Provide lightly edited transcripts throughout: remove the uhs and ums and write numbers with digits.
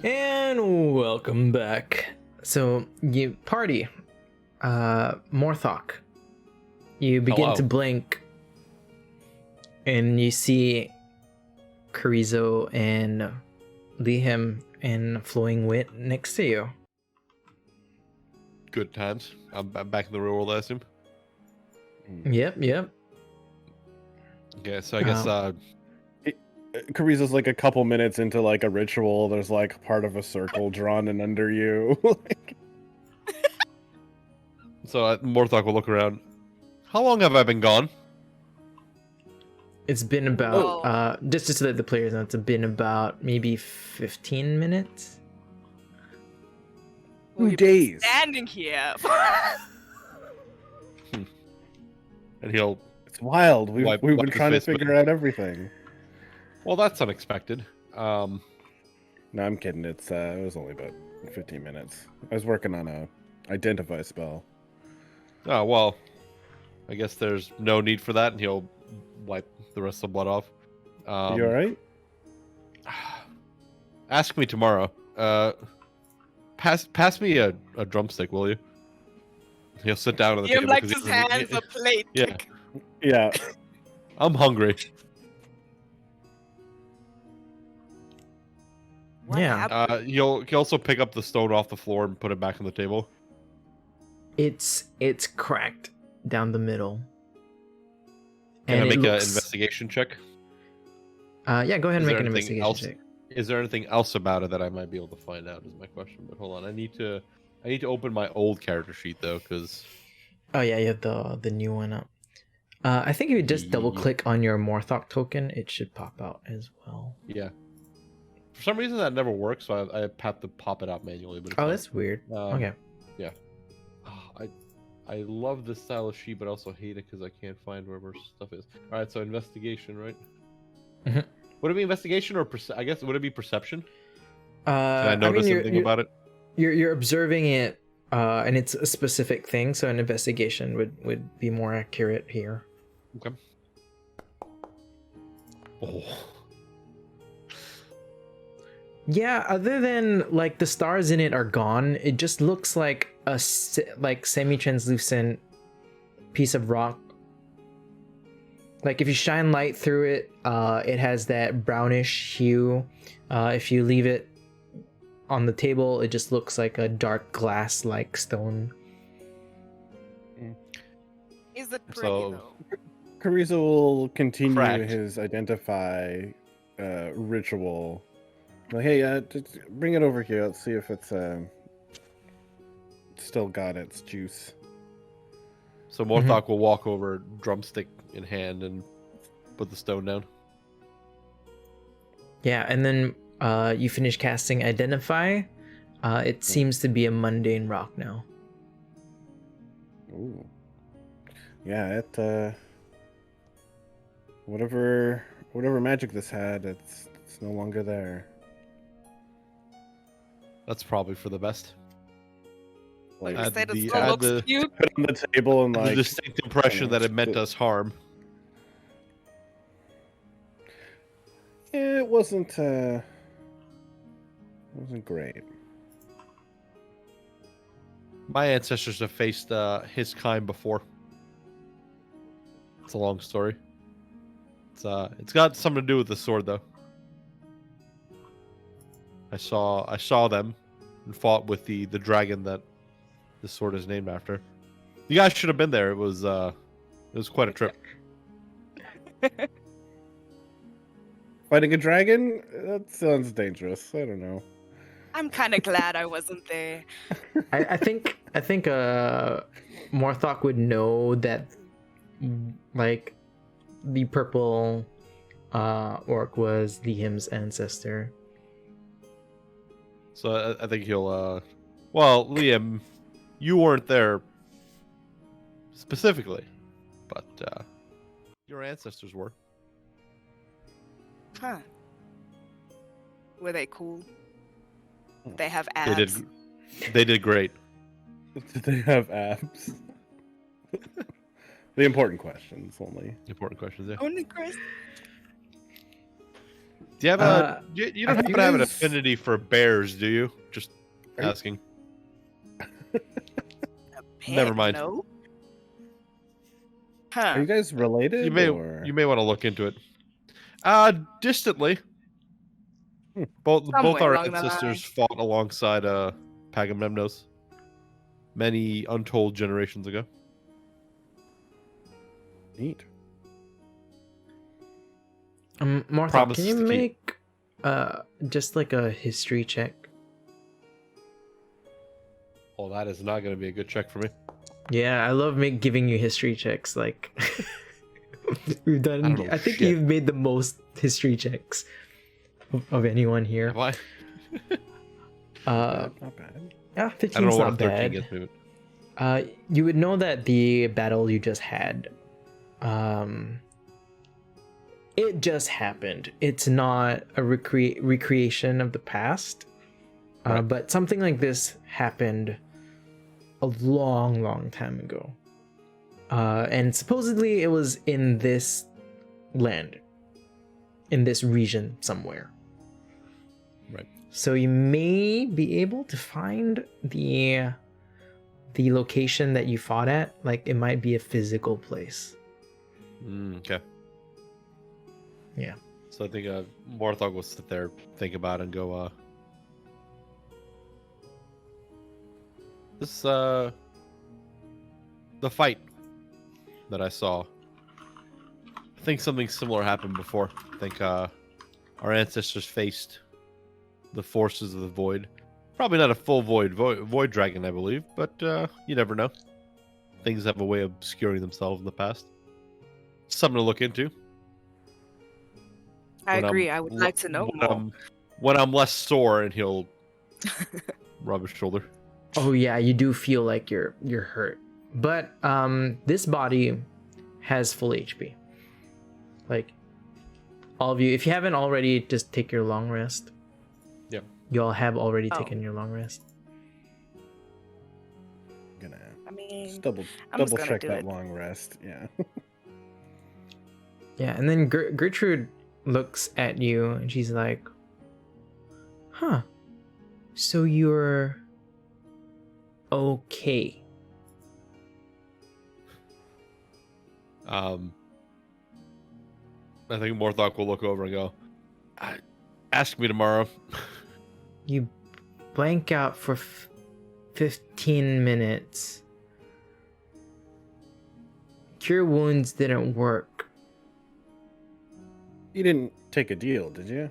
And welcome back. So you party, Morthok. You begin Hello. to blink, and you see Carrizo and Liam and Flowing Wit next to you. Good times. I'm back in the real world, I assume. Yep. Okay, so I guess Carizo's like a couple minutes into like a ritual. There's like part of a circle drawn in under you. Morthok will look around. How long have I been gone? It's been about just to let the players know, it's been about maybe 15 minutes. 2 days. Standing here. And he'll. It's wild. We've Wipe been his trying to face, but- figure out everything. Well, that's unexpected. No, I'm kidding. It was only about 15 minutes. I was working on a identify spell. Oh well. I guess there's no need for that, and he'll wipe the rest of the blood off. You all right? Ask me tomorrow. Pass me a drumstick, will you? He'll sit down on the Liam table. likes 'cause his hands a plate. Yeah. Yeah. I'm hungry. What Yeah. happened? He'll also pick up the stone off the floor and put it back on the table. It's cracked down the middle. Can I it make an looks- investigation check? Yeah, go ahead and Is make there an anything investigation else? check. Is there anything else about it that I might be able to find out? Is my question. But hold on, I need to open my old character sheet though, because Oh yeah, you have the new one up. I think if you just double click on your Morthok token, it should pop out as well. yeah, for some reason that never works, so I have to pop it out manually. But it's Oh, fine. that's weird. Okay. Yeah. I love this style of sheet, but I also hate it because I can't find where more stuff is. All right, so investigation, right? Mhm. Would it be investigation or I guess would it be perception? Can Did I notice anything about it? You're observing it, and it's a specific thing, so an investigation would be more accurate here. Okay. Oh. Yeah, other than like the stars in it are gone, it just looks like a like semi-translucent piece of rock. Like if you shine light through it, it has that brownish hue. If you leave it on the table, it just looks like a dark glass-like stone. Is it pretty So- though? Carizo will continue Cracked. his identify ritual. Like, hey, just bring it over here. Let's see if it's still got its juice. So Morthok will walk over, drumstick in hand, and put the stone down. Yeah, and then you finish casting Identify. It seems to be a mundane rock now. Ooh. Yeah, it whatever magic this had, it's no longer there. That's probably for the best. Like You Add said it the- still add looks the- cute. put it on the table and The like distinct impression that it meant us harm. yeah, it wasn't great. My ancestors have faced his kind before. It's a long story. It's got something to do with the sword, though. I saw them and fought with the dragon that the sword is named after. You guys should have been there. It was quite a trip. Fighting a dragon? That sounds dangerous. I don't know. I'm kind of glad I wasn't there. I think Morthok would know that like the purple orc was Liam's ancestor. So I think he'll. Well, Liam, you weren't there specifically, but your ancestors were. Huh. Were they cool? They have They abs. did. They did great. Did they have abs? The important questions only. Important questions. Yeah. Only Chris. Do you have you don't have happen you to have an guys- affinity for bears, do you? Just Are you- asking. Pet, Never mind. No. Are Huh. you guys related? You may or... you may want to look into it. Distantly. Hmm. Both Somewhere our along the ancestors fought alongside Pagamemnos many untold generations ago. Neat. Martha, Promises can you to keep. make just like a history check? Oh, that is not going to be a good check for me. Yeah, I love giving you history checks. Like we've done. I don't know I think shit. you've made the most history checks of anyone here. Why? Not bad. Yeah, I don't know 15's what a not 13 bad. gets me. You would know that the battle you just had, it just happened. It's not a recreation of the past, Right. but something like this happened a long time ago. And supposedly it was in this land, in this region somewhere. Right. So you may be able to find the location that you fought at. Like it might be a physical place. Okay. Yeah. So I think Morthog will sit there, think about it, and go, this, the fight that I saw, I think something similar happened before. I think our ancestors faced the forces of the void. Probably not a full void dragon, I believe, but you never know. Things have a way of obscuring themselves in the past. Something to look into. I when agree. I'm- I would like to know when more. when I'm less sore, and he'll rub his shoulder. Oh yeah, you do feel like you're hurt. But this body has full HP. Like all of you, if you haven't already, just take your long rest. Yep. You all have already Oh. taken your long rest. Gonna I mean, just double I'm just double gonna check do that it. long rest. Yeah. Yeah, and then Gertrude looks at you and she's like, "Huh. So you're okay." I think Morthok will look over and go, ask me tomorrow. You blank out for 15 minutes. Cure wounds didn't work. You didn't take a deal, did you?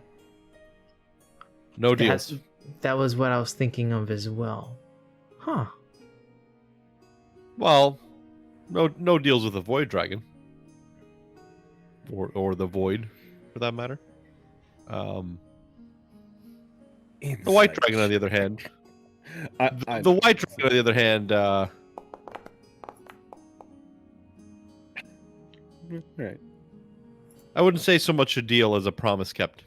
No deals. That was what I was thinking of as well. Huh. Well, no deals with the Void Dragon. Or the Void, for that matter. The White Insight. Dragon, on the other hand. I- The White Dragon, on the other hand, Right. I wouldn't say so much a deal as a promise kept.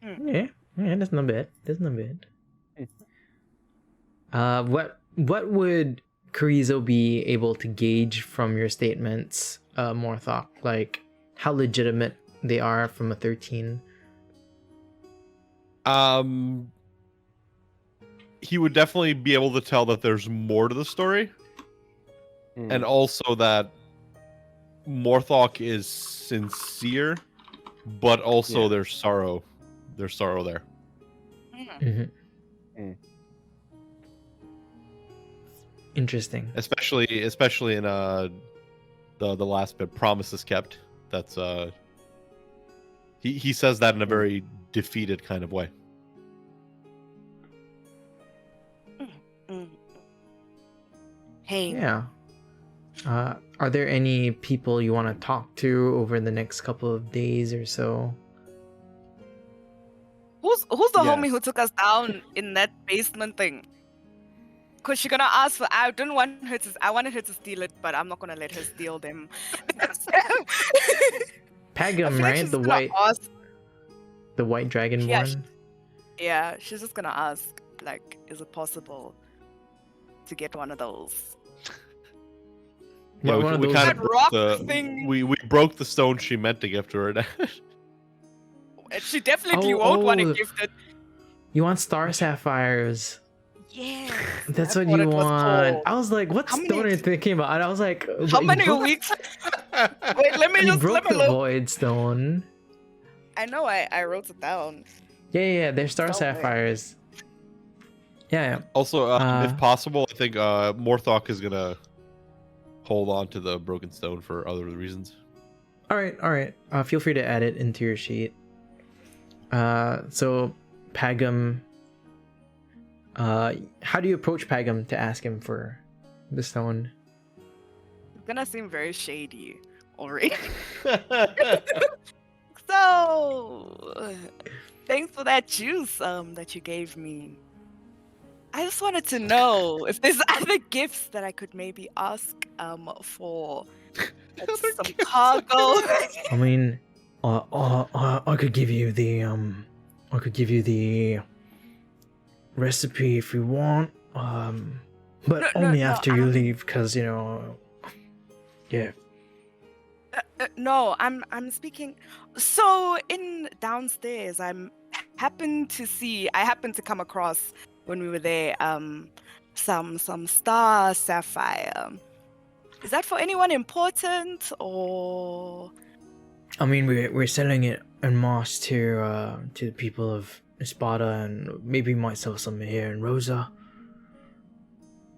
Yeah, that's not bad. That's not bad. What would Carrizo be able to gauge from your statements, Morthok? Like how legitimate they are from a 13? He would definitely be able to tell that there's more to the story, Hmm. and also that Morthok is sincere, but also Yeah. there's sorrow. There's sorrow there. Mm. Mm-hmm. Interesting. Especially in the last bit, promises kept. That's he says that in a very defeated kind of way. Mm. Hey, Yeah. Are there any people you want to talk to over the next couple of days or so? who's the homie Yes. who took us down in that basement thing? Cause she's gonna ask for. I wanted her to steal it, but I'm not gonna let her steal them. I Pagum, feel like right? she's The gonna white ask- dragonborn. Yeah, Yeah, she's just gonna ask, like, is it possible to get one of those? What, one of those- kind That of rock broke thing. we broke the stone she meant to give to her. And she definitely won't want to gift it. You want star sapphires. Yes. That's what you it was want. called. I was like, what's How many- Stoner thinking about? And I was like, How but you many broke- weeks? Wait, let me You just broke let me the look. void stone. I know I wrote it down. Yeah, they're star Somewhere. sapphires. Yeah. Also, Uh, if possible, I think Morthok is gonna hold on to the broken stone for other reasons. All right. Feel free to add it into your sheet. So Pagum. How do you approach Pagum to ask him for the stone? It's gonna seem very shady already. So, thanks for that juice that you gave me. I just wanted to know if there's other gifts that I could maybe ask for some cargo. I mean, I could give you the recipe if you want. But only after you leave, because yeah. No, I'm speaking. So in downstairs, I happened to come across when we were there some star sapphire. Is that for anyone important or? I mean, we're selling it en masse to the people of Sparta, and maybe might sell some here in Rosa.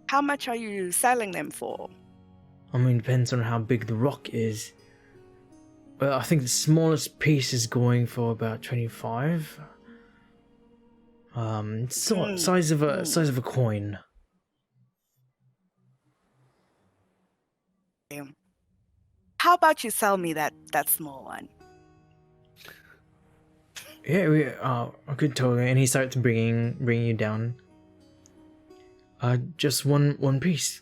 How much are you selling them for? I mean, depends on how big the rock is. Well, I think the smallest piece is going for about 25. Size of a coin. How about you sell me that small one? Yeah, I could totally. And he starts bringing you down. Just one piece.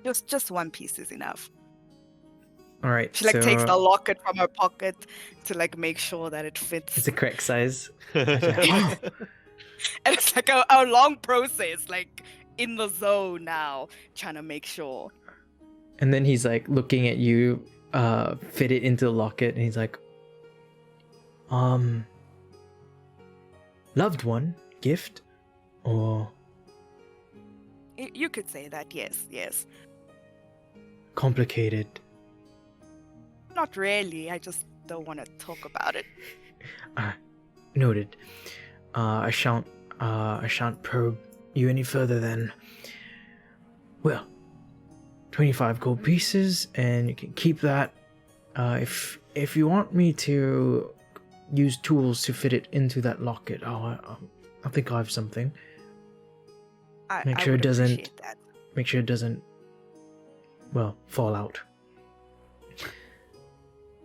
Just one piece is enough. All right. She takes the locket from her pocket to make sure that it fits. It's the correct size. And it's a long process, in the zone now, trying to make sure. And then he's looking at you, fit it into the locket, and he's like, loved one, gift, or You could say that, yes. complicated. Not really. I just don't want to talk about it. Noted. I shan't probe you any further then. Well, 25 gold pieces, and you can keep that. If you want me to use tools to fit it into that locket, I think I have something. Make sure it doesn't, well, fall out.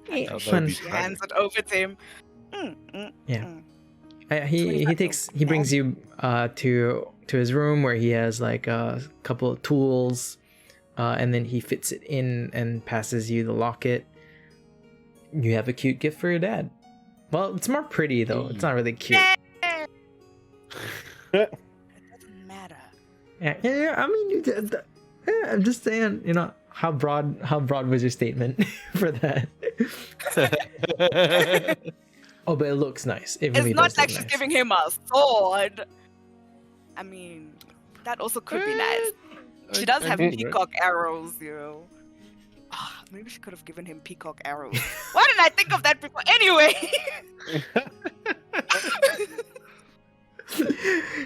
She hands it over to him. He brings you to his room where he has a couple of tools, and then he fits it in and passes you the locket. You have a cute gift for your dad. Well, it's more pretty though. It's not really cute. It doesn't matter. Yeah. I mean, I'm just saying. How broad was your statement for that? Oh, but it looks nice. It really It's not does like look she's nice. giving him a sword. I mean, that also could be nice. She does have peacock arrows, maybe she could have given him peacock arrows. Why didn't I think of that before? Anyway.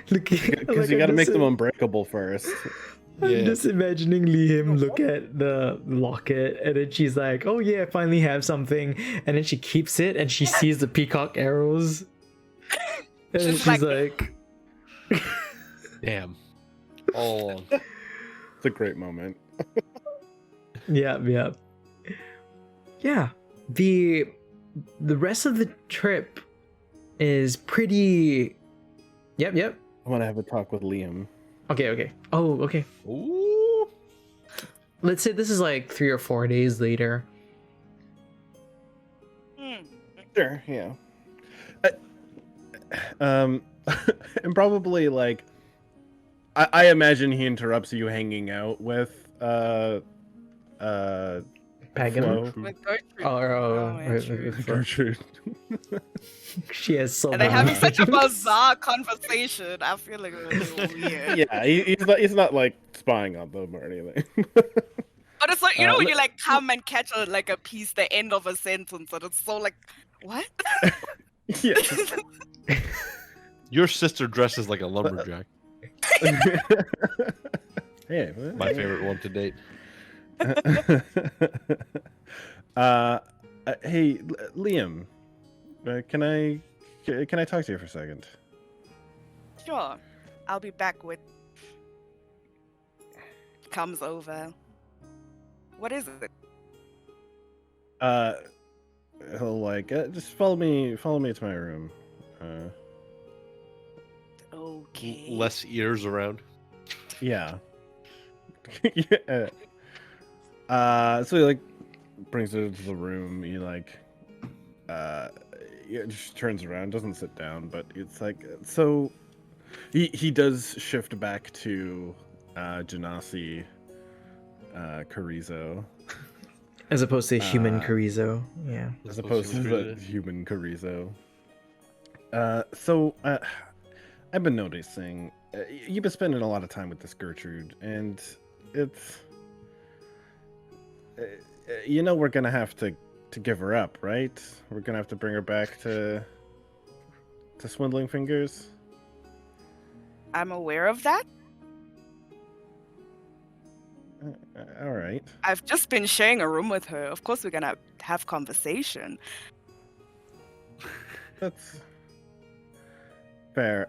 Because you got to make them unbreakable first. I'm just imagining Liam look at the locket, and then she's like, "Oh yeah, I finally have something," and then she keeps it, and she sees the peacock arrows, and then she's like, Damn. All along. It's a great moment. Yeah. The rest of the trip is pretty. Yep. I want to have a talk with Liam. Okay. Oh, okay. Ooh. Let's say this is 3 or 4 days later. Sure, yeah. And probably I imagine he interrupts you hanging out with Pagan? Flo. With Gertrude. Or true. Gertrude. she has so And they're many having such a names. bizarre conversation. I feel like it was a little weird. Yeah, he's not like spying on them or anything. But it's like, you know, when le- you like come and catch a piece, the end of a sentence, and it's so like, what? Yeah. Your sister dresses like a lumberjack. Hey, My favorite one to date. Hey, Liam, can I talk to you for a second? Sure. I'll be back with. Comes over. What is it? He'll like just follow me to my room. Okay. Less ears around. Yeah. Yeah. So he like brings her to the room. He like yeah, just turns around, doesn't sit down, but it's like so. He does shift back to Genasi Carrizo. As opposed to human Carrizo. Yeah. As opposed to the human Carrizo. So I've been noticing you've been spending a lot of time with this Gertrude, and it's you know we're gonna have to give her up, right? We're gonna have to bring her back to Swindling Fingers. I'm aware of that. All right. I've just been sharing a room with her. Of course, we're gonna have conversation. That's fair.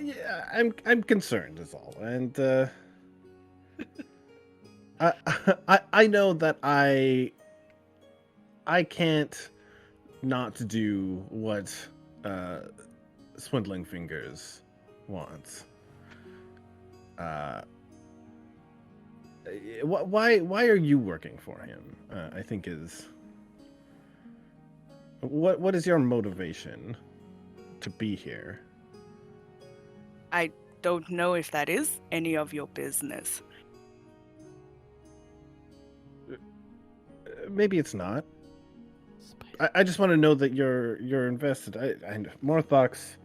Yeah, I'm concerned is all, and I know that I can't not do what Swindling Fingers wants. Why are you working for him? I think is what is your motivation to be here? I don't know if that is any of your business. Maybe it's not. I just want to know that you're invested. I Morthox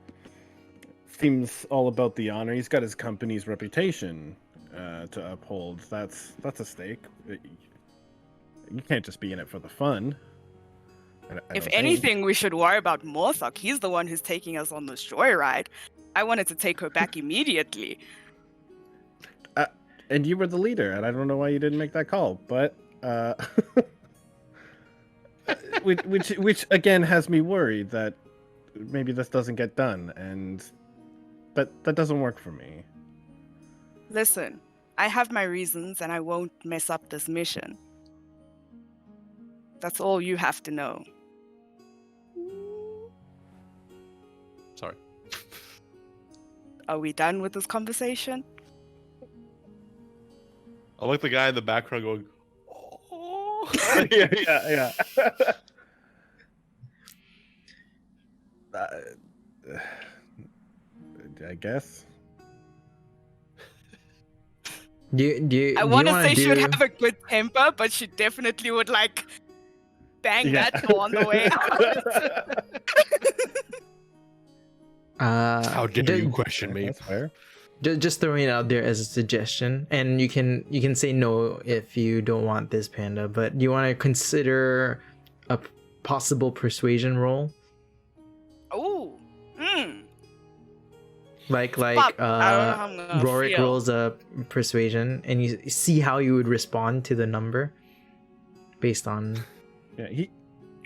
seems all about the honor. He's got his company's reputation to uphold. That's a stake. You can't just be in it for the fun. I If don't think. anything, we should worry about Morthok. He's the one who's taking us on this joyride. I wanted to take her back immediately. And you were the leader, and I don't know why you didn't make that call, but which again has me worried that maybe this doesn't get done, and that doesn't work for me. Listen, I have my reasons, and I won't mess up this mission. That's all you have to know. Sorry. Are we done with this conversation? I like the guy in the background going, oh. yeah. I guess. I want to say she would have a good temper, but she definitely would like bang that door on the way out. How dare you question me? That's fair. Just throwing it out there as a suggestion, and you can say no if you don't want this panda, but do you want to consider a possible persuasion roll? Oh, Like I don't know how I'm gonna Rhorik feel. rolls a persuasion, and you see how you would respond to the number based on. Yeah,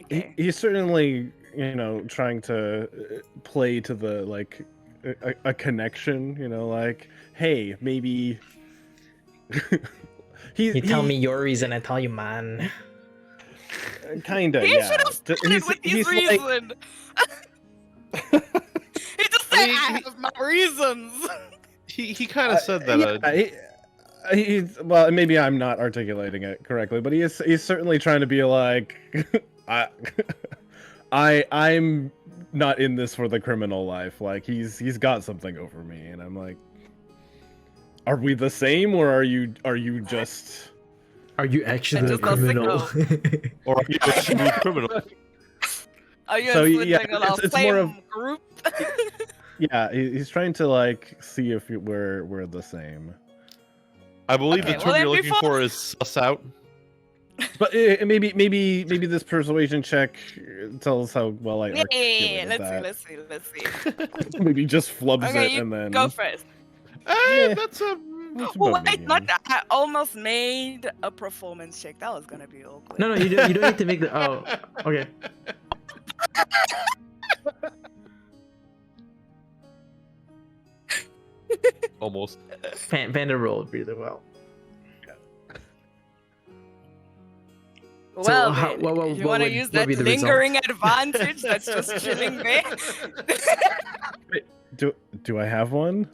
Okay. he's certainly trying to play to the like a connection. Like, hey, maybe. You tell me your reason, I tell you mine. Kinda. He Yeah. should have started with his like- reason. He just said, I have my reasons. He kind of said that. Yeah, he's well. Maybe I'm not articulating it correctly, but he's certainly trying to be like, I'm not in this for the criminal life. Like he's got something over me, and I'm like, are we the same, or are you just Are you actually a just a criminal? Or are you a smooth criminal? Are you So, switching yeah, on our it's same more of- group? Yeah, he's trying to like see if we're the same. I believe Okay, the well, term then you're looking before- for is suss out. But maybe this persuasion check tells how well I Yeah, articulated that. let's see. Maybe just flubs Okay, it you and then go first. Yeah. That's a. That's Oh, about wait, medium. not that. I almost made a performance check. That was gonna be awkward. No, you don't need to make the. Oh, okay. Almost. Panda rolled really well. Well, how- then, what if you want to would- use what would that be the result? lingering advantage that's just chilling there. Do I have one?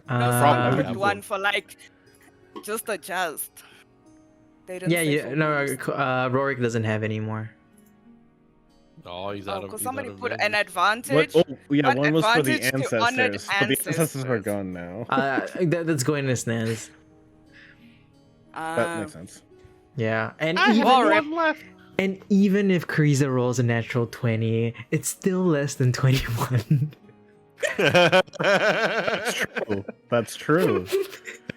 Probably Good have one for like just adjust. They didn't yeah, say yeah. full No, boost. Rhorik doesn't have any more. Oh, he's Oh, out of. because he's somebody out of put vantage. an advantage. What? Oh, yeah, What one was for the advantage to honored ancestors, but the ancestors are ancestors? gone now. That's going to Snaz. That makes sense. Yeah, and I even, have one left. and even if Kriza rolls a natural 20, it's still less than 21. Oh, that's true.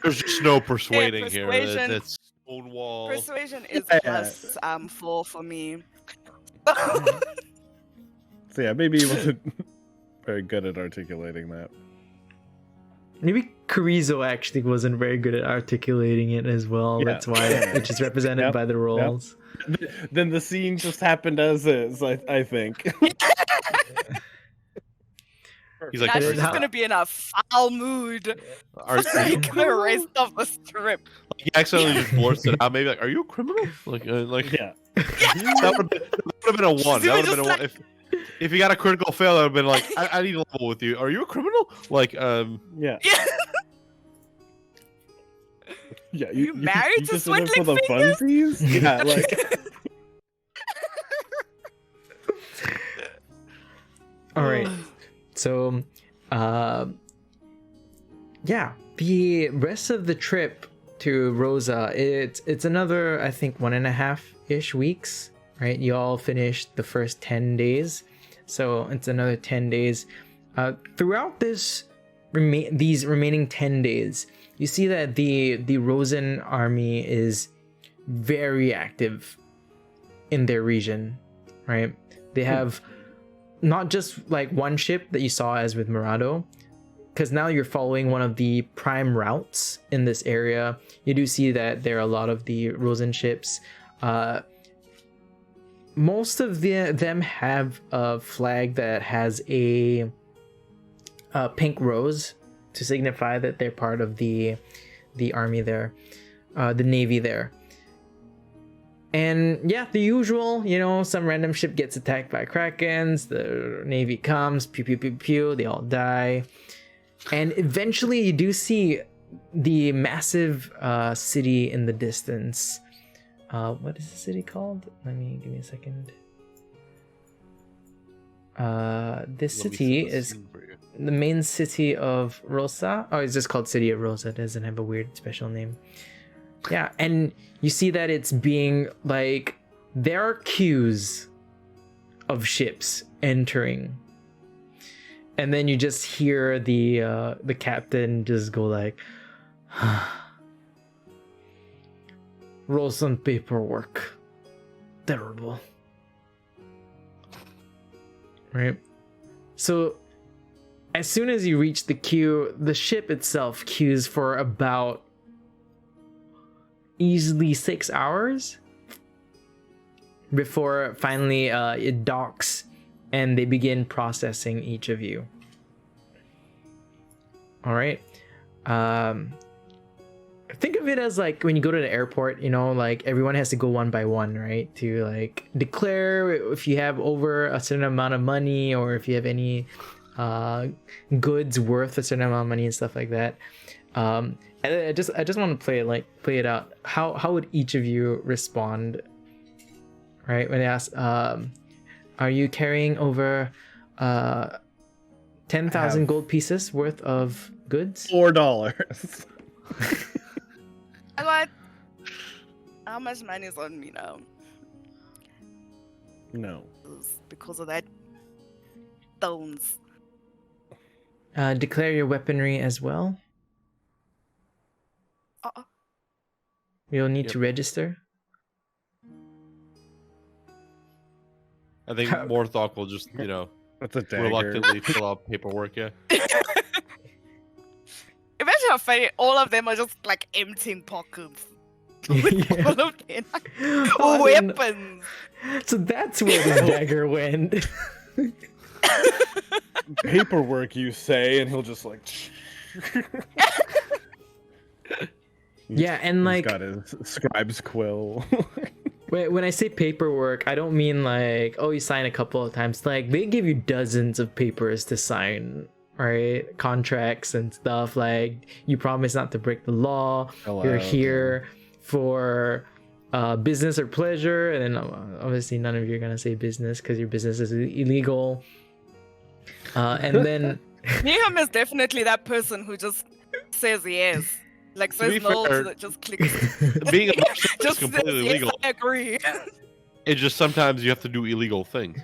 There's just no persuading here. persuasion. It's Stonewall. Persuasion is Yeah. plus 4 for me. So yeah, maybe he wasn't very good at articulating that. Maybe Karizo actually wasn't very good at articulating it as well. Yeah. That's why it's just represented Yep, by the rolls. Then the scene just happened as is, I think. He's Now like, That she's is just how- gonna be in a foul mood are for you like the rest of the strip. He accidentally just blurts it out. Maybe like, are you a criminal? Like, Yeah. that would have been a one. That would have been a one. If you got a critical fail, that would have been like, I need a level with you. Are you a criminal? Like, Yeah. Yeah. Yeah. You married to just did it for the Swindling funsies? Yeah, like All right. So, yeah, the rest of the trip to Rosa, it's another, I think, 1.5-ish weeks, right? You all finished the first 10 days, so it's another 10 days. Throughout these remaining 10 days, you see that the Rosen army is very active in their region, right? They have not just like one ship that you saw as with Murado, because now you're following one of the prime routes in this area. You do see that there are a lot of the Rosen ships. Most of them have a flag that has a pink rose to signify that they're part of the army there, the navy there. And yeah, the usual, some random ship gets attacked by krakens, the navy comes, pew pew pew pew, they all die. And eventually you do see the massive city in the distance. What is the city called? Give me a second. This city is the main city of Rosa. Oh, it's just called City of Rosa. It doesn't have a weird special name. Yeah, and you see that it's being like, there are queues of ships entering, and then you just hear the captain just go like, roll some paperwork. Terrible. Right? So as soon as you reach the queue, the ship itself queues for about easily 6 hours before finally it docks and they begin processing each of you. All right. Think of it as like when you go to the airport, like everyone has to go one by one, right? To like declare if you have over a certain amount of money or if you have any goods worth a certain amount of money and stuff like that. And I just want to play it out. How would each of you respond? Right, when they ask, are you carrying over 10,000 gold pieces worth of goods? $4. I How much money is on me now? No. Because of that stones. Declare your weaponry as well. Uh-uh. You'll need Yep. to register. I think Morthok will just, That's a dagger. reluctantly fill out paperwork. Yeah. Imagine how funny all of them are just like emptying pockets. Yeah. All of them like, Oh, I didn't- weapons. So that's where the dagger went. Paperwork, you say, and he'll just like. Yeah, and He's like got his scribe's quill. when I say paperwork, I don't mean like, oh, you sign a couple of times. Like they give you dozens of papers to sign, right? Contracts and stuff. Like you promise not to break the law. You're here for business or pleasure, and then obviously none of you are gonna say business because your business is illegal. And then Neham is definitely that person who just says yes. Like To be says no fair- to just clicks. Being a merchant is Just completely says, yes, legal. I agree. It's just sometimes you have to do illegal things.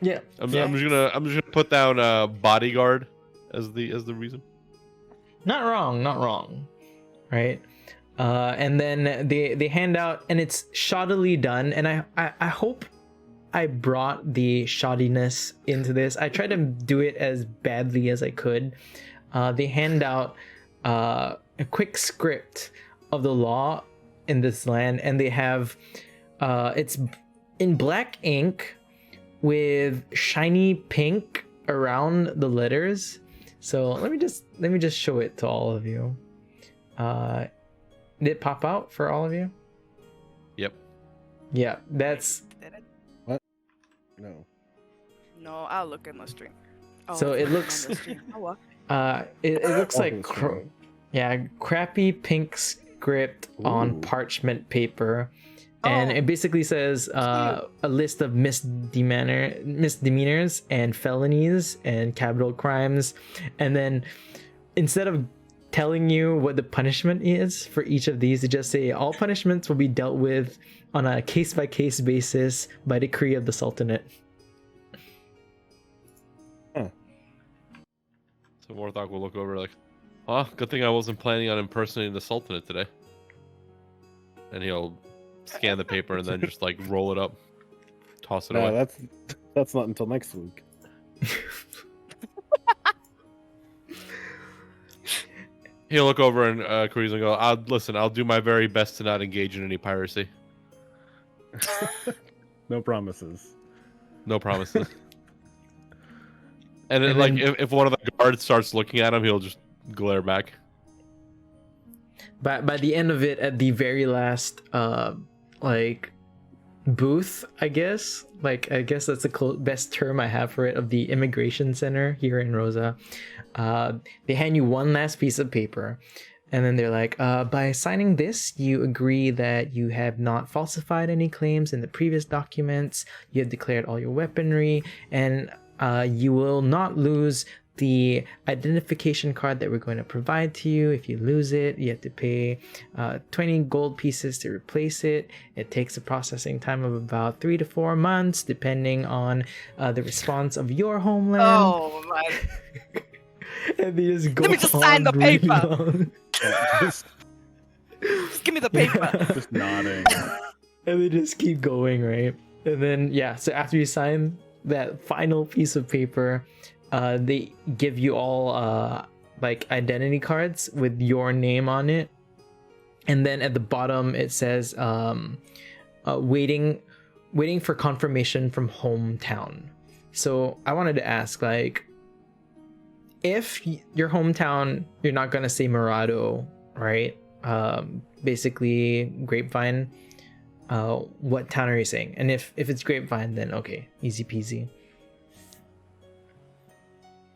yeah, I'm just gonna put down bodyguard as the reason. not wrong, right? And then they hand out, and it's shoddily done. And I hope I brought the shoddiness into this. I tried to do it as badly as I could. They hand out a quick script of the law in this land, and they have it's in black ink with shiny pink around the letters. So let me just show it to all of you. Did it pop out for all of you? Yep. Yeah, that's No. No, I'll look at my stream. Oh, So it's it not looks- on the stream. Oh, well. it looks like Awesome. crappy pink script on Ooh. parchment paper, and Oh. it basically says a list of misdemeanors and felonies and capital crimes, and then instead of telling you what the punishment is for each of these, they just say all punishments will be dealt with on a case-by-case basis by decree of the Sultanate. So Morthok will look over like, well, good thing I wasn't planning on impersonating the Sultanate today. And he'll scan the paper and then just like roll it up, toss it No, away. that's not until next week. He'll look over and cruise and go, I'll do my very best to not engage in any piracy. No promises. No promises. And then, And like, then- if one of the guards starts looking at him, he'll just glare back. By the end of it, at the very last like booth, I guess that's the best term I have for it, of the immigration center here in Rosa, they hand you one last piece of paper, and then they're like, by signing this, you agree that you have not falsified any claims in the previous documents, you have declared all your weaponry, and you will not lose the identification card that we're going to provide to you. If you lose it, you have to pay 20 gold pieces to replace it. It takes a processing time of about 3 to 4 months, depending on the response of your homeland. Oh my! And they just go Let me just sign the on really paper. long. just, Just give me the paper. just nodding. And they just keep going, right? And then yeah, so after you sign that final piece of paper, they give you all like identity cards with your name on it, and then at the bottom it says waiting for confirmation from hometown. So I wanted to ask, like, if your hometown, you're not gonna say Morado, right? Basically Grapevine, what town are you saying? And if it's Grapevine, then okay, easy peasy.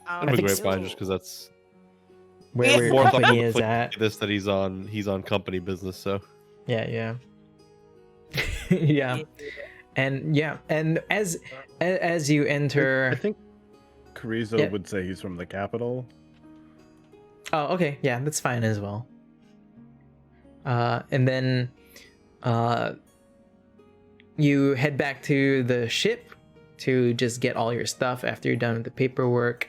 I'm I a think grapevine so. just because that's Where your Morthok company will is play at. this that he's on company business, so Yeah. Yeah. And yeah, and as you I enter, think Carrizo Yeah. would say he's from the capital. oh okay, yeah, that's fine as well. And then you head back to the ship to just get all your stuff after you're done with the paperwork.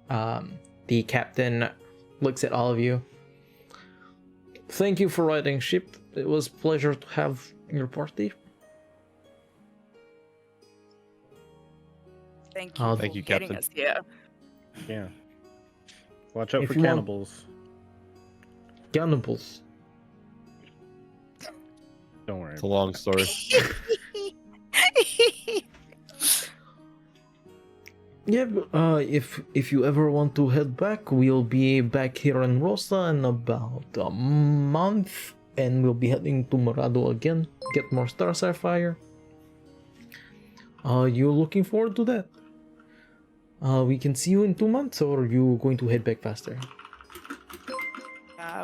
The captain looks at all of you. Thank you for riding ship. It was a pleasure to have your party. Thank you Oh, for thank you, getting Captain. us here. Yeah. Watch out If for you want- cannibals. Cannibals. Don't worry. It's a long story. Yeah, if you ever want to head back, we'll be back here in Rosa in about a month, and we'll be heading to Morado again, get more Star Sapphire. You looking forward to that? We can see you in 2 months, or are you going to head back faster?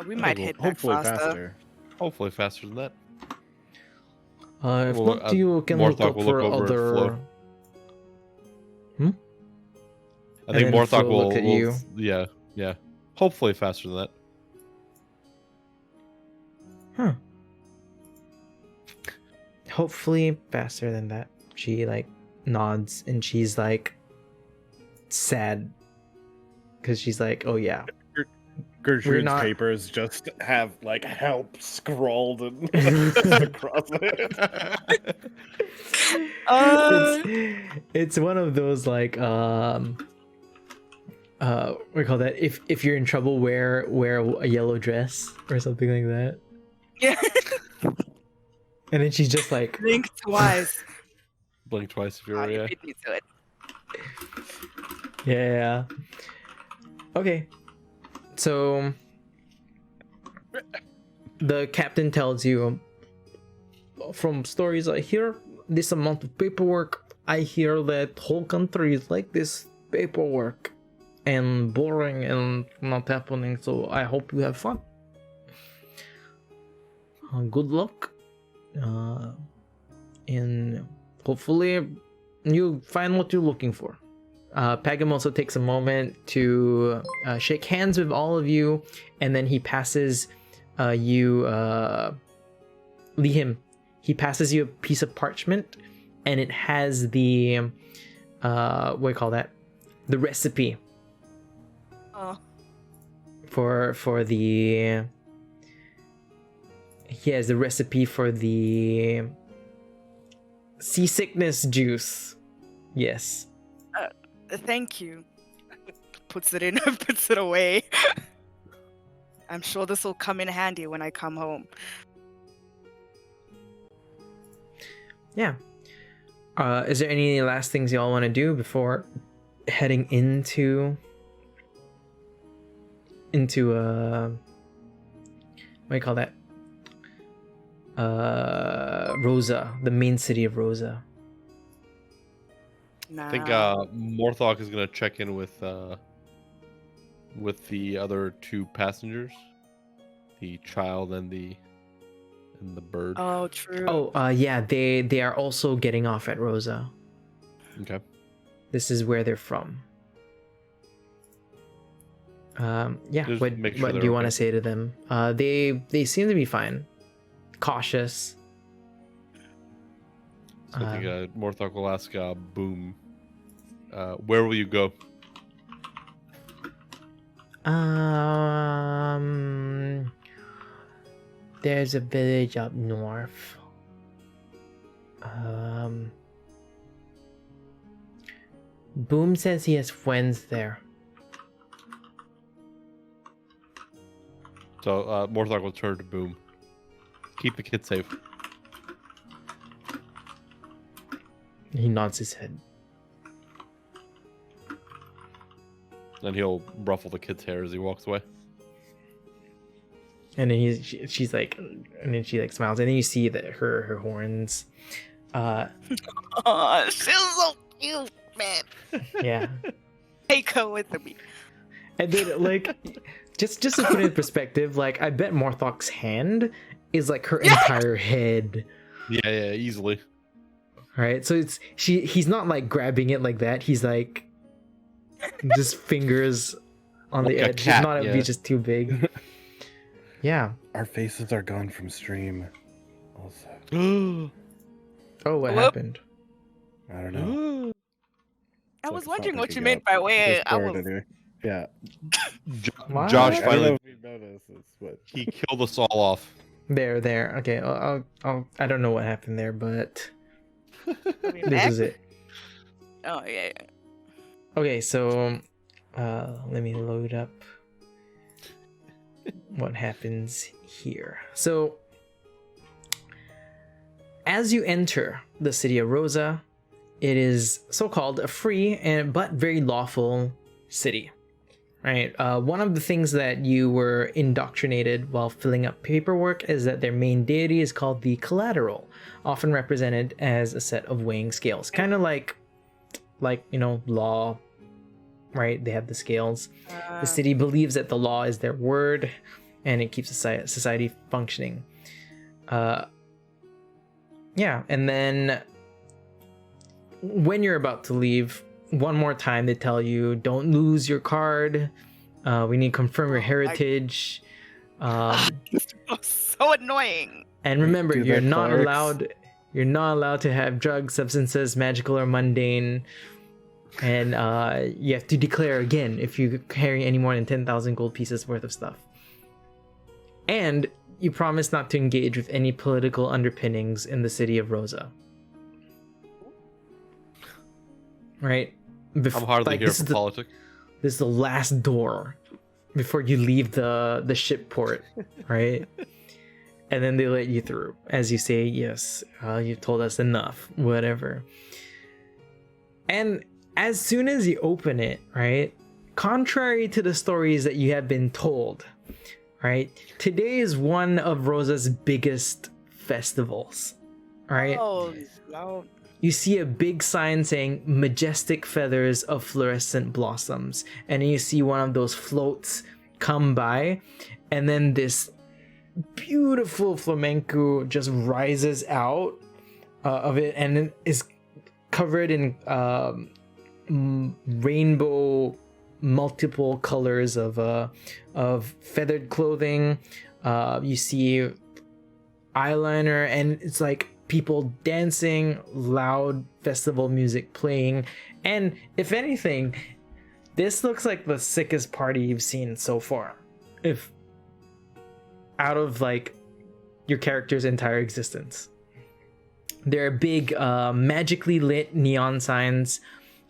We might head back Hopefully faster. Hopefully faster than that. If Well, not, you can Morthok look up will for look over at other. Flo. I And think then Morthok Flo will, look at will. you. Yeah. Hopefully faster than that. Huh. Hopefully faster than that. She like nods and she's like sad because she's like, oh yeah. Gertrude's not- papers just have like help scrawled across it. It's one of those like what do you call that? If you're in trouble, wear a yellow dress or something like that. Yeah. And then she's just like, Blink twice. Blink twice if Oh, you're you yeah. beat me to it. yeah. Okay. So the captain tells you, from stories I hear, this amount of paperwork, I hear that whole country is like this paperwork and boring and not happening, so I hope you have fun. Good luck. And hopefully you find what you're looking for. Pagam also takes a moment to shake hands with all of you, and then he passes you Lihim. He passes you a piece of parchment, and it has the what do you call that? The recipe Oh. for the. He has the recipe for the seasickness juice. Yes. Thank you. Puts it in, puts it away. I'm sure this will come in handy when I come home. Yeah. Is there any last things y'all want to do before heading into what do you call that? Rosa, the main city of Rosa. Nah. I think Morthok is gonna check in with the other two passengers, the child and the bird. Oh, true. Oh, yeah, they are also getting off at Rosa. Okay. This is where they're from. Yeah. Just What make sure what do they're you want to okay. say to them? They seem to be fine, cautious. So I think Morthok will ask Boom, where will you go? There's a village up north. Boom says he has friends there. So Morthok will turn to Boom. Keep the kid safe. He nods his head. And he'll ruffle the kid's hair as he walks away. And then she's like, and then she like smiles, and then you see that her horns. Oh, she's so cute, man. Yeah. Take her with me. And then like, just to put it in perspective, like I bet Morthok's hand is like her entire head. Yeah, easily. Right? So he's not like grabbing it like that. He's like just fingers on Like the a edge. cat, If not, it would be yeah. just too big. Yeah. Our faces are gone from stream. Also, Oh, what Whoop. happened? I don't know. I It's was it's not wondering what you picking meant up. by way. I Discord was. anyway. Yeah. What? Josh I don't know finally if you noticed this, but he killed us all off. There. Okay. I don't know what happened there, but Are we this back? is it. Oh yeah. Okay, so let me load up what happens here. So as you enter the city of Rosa, it is so-called a free and but very lawful city. Right. One of the things that you were indoctrinated while filling up paperwork is that their main deity is called the collateral, often represented as a set of weighing scales, kind of like law. Right, they have the scales. The city believes that the law is their word, and it keeps society functioning. Yeah, and then when you're about to leave, one more time they tell you, don't lose your card. We need to confirm your heritage. Oh, so annoying. And remember, Do you're their not clerks. allowed. You're not allowed to have drugs, substances, magical or mundane. And you have to declare again if you carry any more than 10,000 gold pieces worth of stuff. And you promise not to engage with any political underpinnings in the city of Rosa. Right? I'm hardly here this for is the- politics. This is the last door before you leave the ship port, right? And then they let you through as you say, yes, you've told us enough, whatever. And as soon as you open it, right, contrary to the stories that you have been told, right, today is one of Rosa's biggest festivals, right? Oh no. You see a big sign saying majestic feathers of fluorescent blossoms, and then you see one of those floats come by, and then this beautiful flamenco just rises out of it, and it is covered in rainbow multiple colors of feathered clothing. You see eyeliner, and it's like people dancing, loud festival music playing, and if anything, this looks like the sickest party you've seen so far, if out of like your character's entire existence. There are big magically lit neon signs,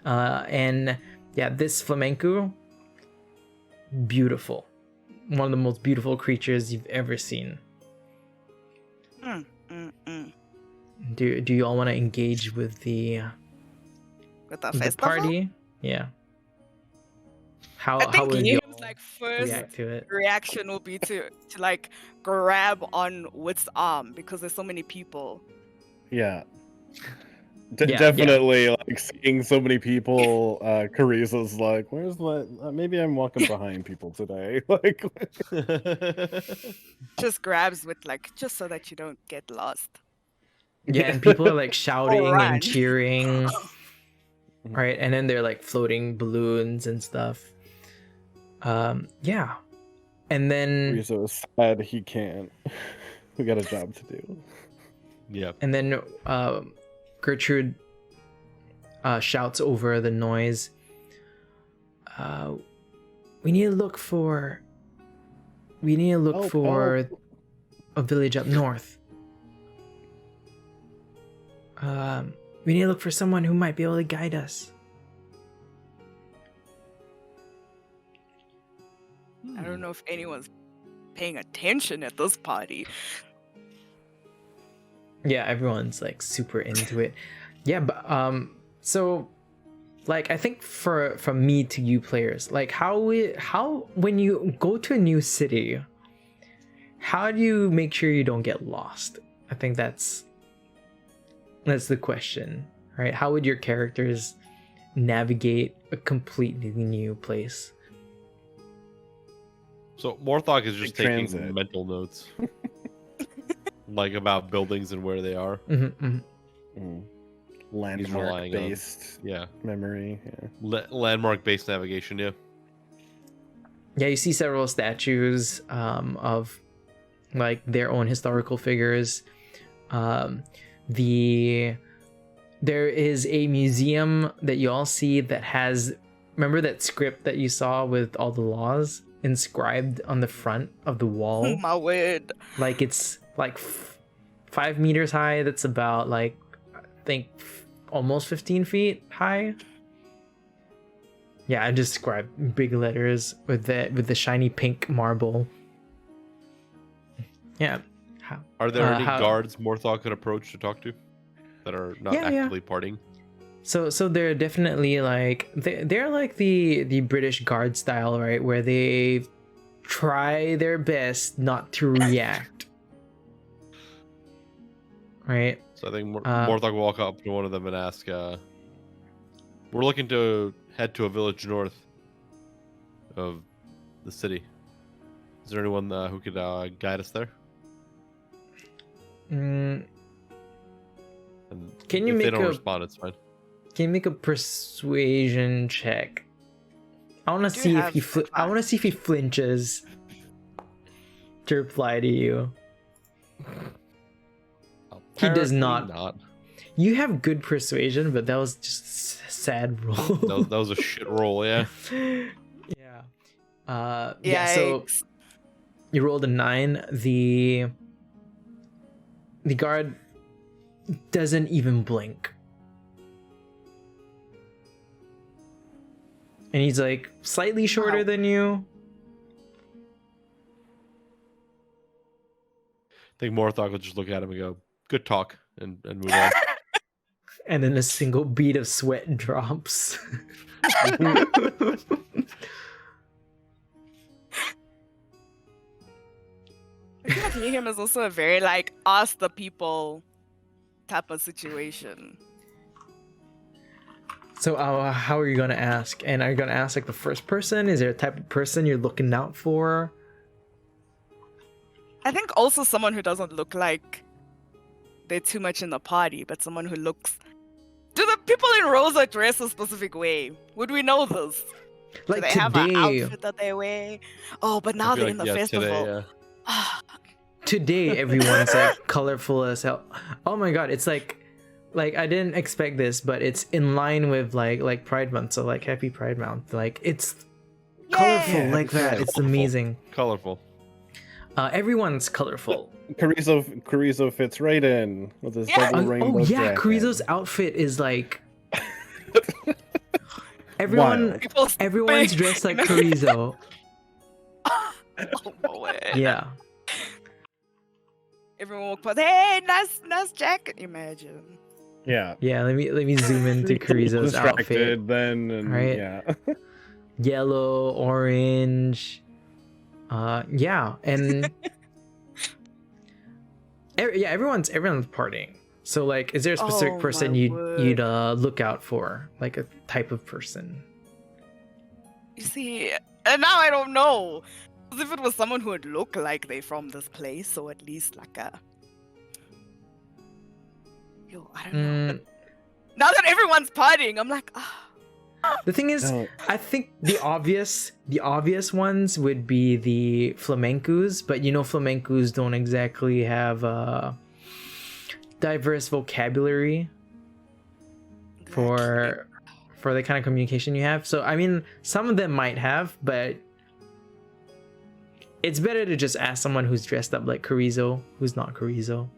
and yeah, this flamenco, beautiful, one of the most beautiful creatures you've ever seen. Do you all want to engage with the festival? party? Yeah. How I think would you Yim's like first react to it? reaction will be to like grab on Wit's arm because there's so many people. yeah. Yeah, Definitely, like seeing so many people. Cariza's like, "Where's the? Maybe I'm walking behind people today." Like, Just grabs with like just so that you don't get lost. Yeah, and people are like shouting run. and cheering, right? And then they're like floating balloons and stuff. Yeah, and then Cariza is sad he can't. We got a job to do. Yeah. and then Gertrude shouts over the noise. We need to look for. We need to look for a village up north. We need to look for someone who might be able to guide us. I don't know if anyone's paying attention at this party. Yeah, everyone's like super into it. Yeah, but so like I think from me to you players, like how when you go to a new city, how do you make sure you don't get lost? I think that's the question, right? How would your characters navigate a completely new place? So Morthok is just Big taking transit. mental notes, like about buildings and where they are. Landmark based Yeah, memory. Yeah. landmark-based navigation. Yeah. Yeah, you see several statues of like their own historical figures. There is a museum that you all see that has, remember that script that you saw with all the laws inscribed on the front of the wall? Oh my word. Like it's like 5 meters high. That's about like, I think almost 15 feet high. Yeah, I just described big letters with the shiny pink marble. Yeah. Are there any guards Morthok could approach to talk to that are not actively partying? So they're definitely like they're like the British guard style, right? Where they try their best not to react. Right? So I think Morthok will walk up to one of them and ask, we're looking to head to a village north of the city. Is there anyone who could guide us there? Can And you if make they don't a respond, it's fine. Can you make a persuasion check? I want to see if he I want to see if he flinches to reply to you. He does not. You have good persuasion, but that was just a sad roll. that was a shit roll, yeah. Yeah. So you rolled a 9. The guard doesn't even blink. And he's like slightly shorter than you. I think Morthok will just look at him and go, good talk, and move on. And then a single bead of sweat drops. I feel like meeting him is also a very like ask the people type of situation. So how are you gonna ask? And are you gonna ask like the first person? Is there a type of person you're looking out for? I think also someone who doesn't look like they're too much in the party, but someone who looks. Do the people in Rosa dress a specific way? Would we know this? Like Do they today, have an outfit that they wear? Oh, but now they're in the festival. Today, today everyone's like colorful as hell. Oh my god, it's like I didn't expect this, but it's in line with like Pride Month, so like Happy Pride Month. Like it's colorful like that. Yeah, It's colorful. amazing. Colorful. Everyone's colorful. Carrizo fits right in with his double rainbow jacket. Carrizo's outfit is like everyone's dressed like Carrizo. Oh boy. Yeah. Everyone walked past. Hey, nice jacket. Imagine. Yeah. Yeah, let me zoom into Carrizo's outfit. Distracted then, and Right. yeah. Yellow, orange. Yeah, and everyone's partying. So like, is there a specific person you'd look out for, like a type of person? You see, and now I don't know. As if it was someone who would look like they're from this place, or at least like a. I don't know. Now that everyone's partying, I'm like, The thing is, I think the obvious ones would be the flamencos, but you know flamencos don't exactly have a diverse vocabulary for the kind of communication you have. So I mean, some of them might have, but it's better to just ask someone who's dressed up like Carrizo, who's not Carrizo.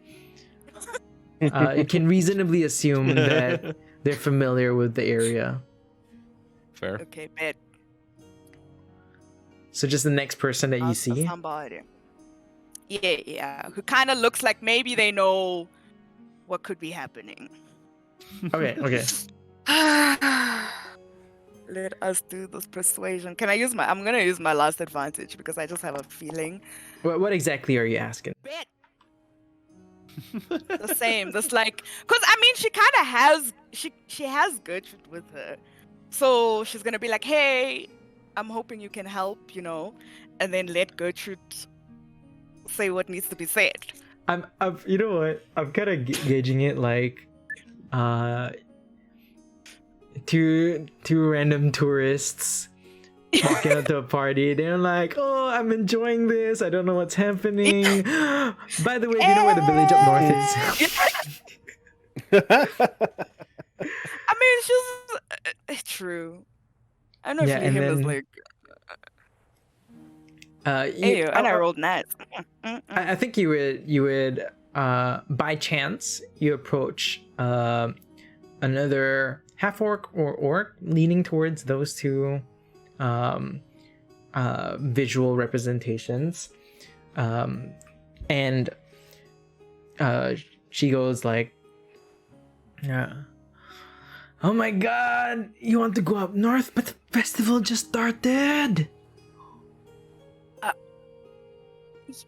You can reasonably assume that they're familiar with the area. Fair. okay, bet. So just the next person that you Ask for see. somebody. Yeah, who kind of looks like maybe they know what could be happening. Okay. Let us do this persuasion. Can I use I'm gonna use my last advantage because I just have a feeling. What exactly are you asking? Bet. The same. This like, cause I mean, she kind of has she has Gertrude with her, so she's gonna be like, "Hey, I'm hoping you can help," and then let Gertrude say what needs to be said. I'm you know what? I'm kind of gauging it like, two random tourists walking into a party. They're like, "Oh, I'm enjoying this. I don't know what's happening." By the way, do you know where the village up north is? I mean, it's just true. I don't know Yeah, if you and him as then like, you, and I rolled nuts. I think you would by chance you approach another half orc or orc leaning towards those two visual representations, and she goes like, "Yeah, oh my god, you want to go up north, but the festival just started."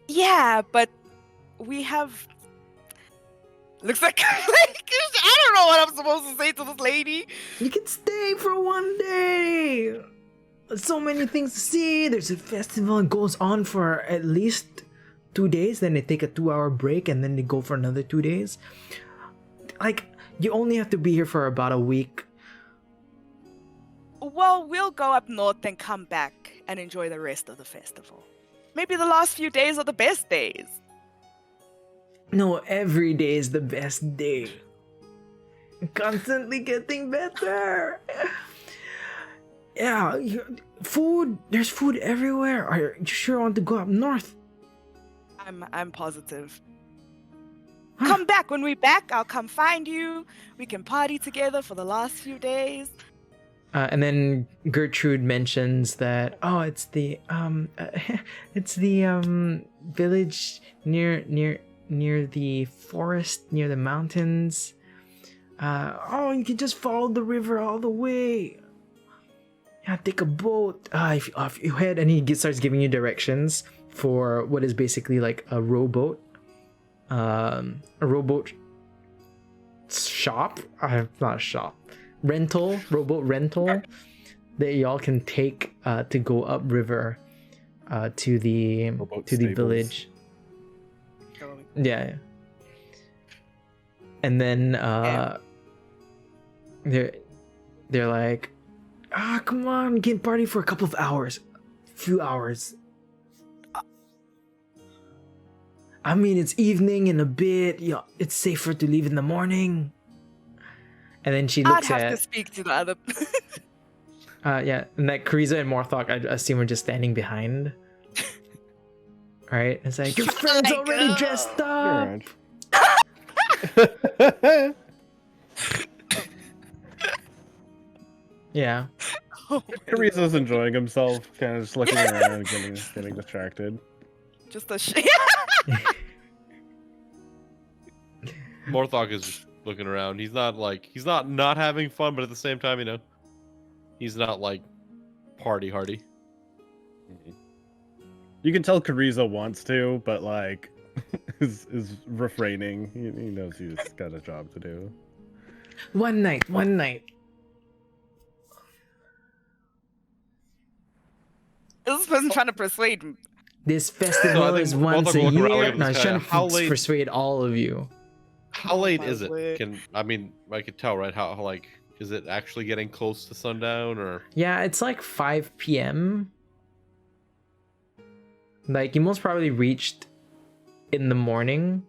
Yeah, but we have. Looks like I don't know what I'm supposed to say to this lady. You can stay for one day. So many things to see. There's a festival. It goes on for at least 2 days. Then they take a 2-hour break and then they go for another 2 days. Like, you only have to be here for about a week. Well, we'll go up north and come back and enjoy the rest of the festival. Maybe the last few days are the best days. No, every day is the best day. Constantly getting better. Yeah, food. There's food everywhere. Are you sure want to go up north? I'm positive. Come back. When we're back, I'll come find you. We can party together for the last few days. And then Gertrude mentions that it's the village near the forest, near the mountains. You can just follow the river all the way. Yeah, take a boat. If you head, and he starts giving you directions for what is basically like a rowboat. A rowboat shop. Not a shop. Rowboat rental that y'all can take to go upriver to the village. Yeah. And then they're like, come on, we can party for a couple of hours. Few hours. I mean, it's evening in a bit. Yeah, it's safer to leave in the morning. And then she looks I'd have to speak to the other. yeah, and like Kariza and Morthok, I assume, are just standing behind. Right? It's like, your friend's already dressed up. Yeah. Kariza's enjoying himself, kind of just looking around, getting distracted. Just a shit. Morthok is just looking around. He's not having fun, but at the same time, he's not like party hardy. You can tell Kariza wants to, but like is refraining. He knows he's got a job to do. One night. This person trying to persuade me. This festival is once a year. No, I was trying to late... persuade all of you. How late is it? I could tell, right? How like, is it actually getting close to sundown or? Yeah, it's like 5 p.m. Like, you most probably reached in the morning.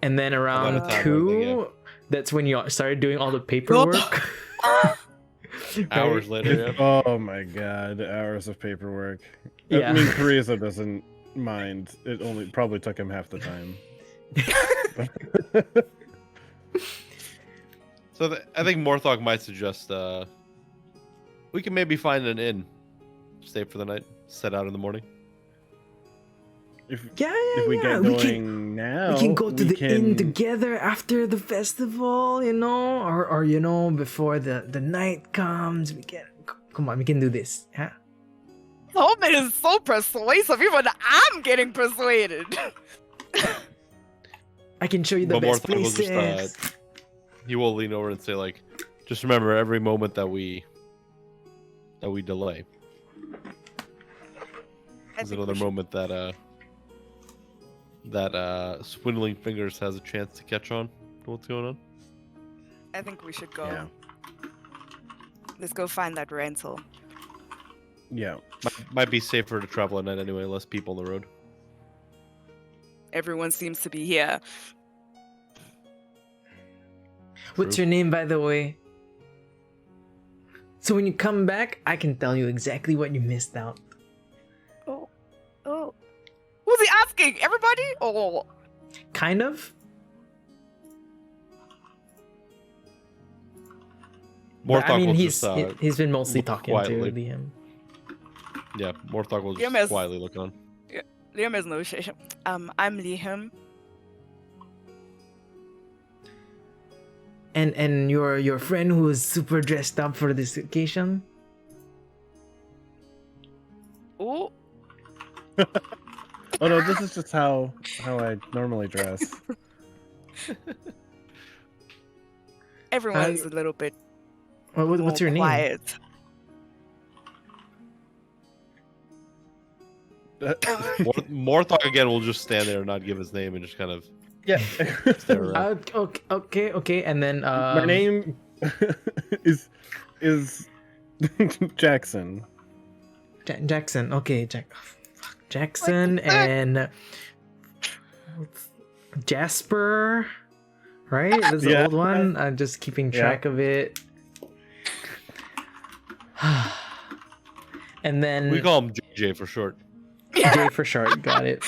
And then around 2, that's when you started doing all the paperwork. Hours later. Yeah. Oh my god, hours of paperwork. Yeah. I mean, Kariza doesn't mind. It only probably took him half the time. So I think Morthok might suggest we can maybe find an inn, stay for the night, set out in the morning. If we get going now, we can go to the inn together after the festival, or before the night comes. Come on, we can do this, huh? Holman is so persuasive, even I'm getting persuaded. I can show you the best places. He will lean over and say, like, just remember every moment that we delay is another moment that Swindling Fingers has a chance to catch on to what's going on. I think we should go. Yeah. Let's go find that rental. Yeah. Might be safer to travel at night anyway, less people on the road. Everyone seems to be here. What's True. your name, by the way? So when you come back, I can tell you exactly what you missed out. Oh. Who's he asking? Everybody? Oh. Kind of. But, Morthok will just he's been mostly look talking quietly. to Liam. yeah, Morthok will Liam just is- quietly look on. Liam has no shame. I'm Liam. And your friend who is super dressed up for this occasion. Oh. Oh no, this is just how I normally dress. Everyone's a little bit What's your more name? quiet. Morthok again will just stand there and not give his name and just kind of Yeah. stare around. Okay, and then My name is Jackson. Jackson. Okay, Jackson and Jasper, right? That's the Yeah. old one. I'm just keeping track of it. And then We call him JJ for short. J for short. Got it.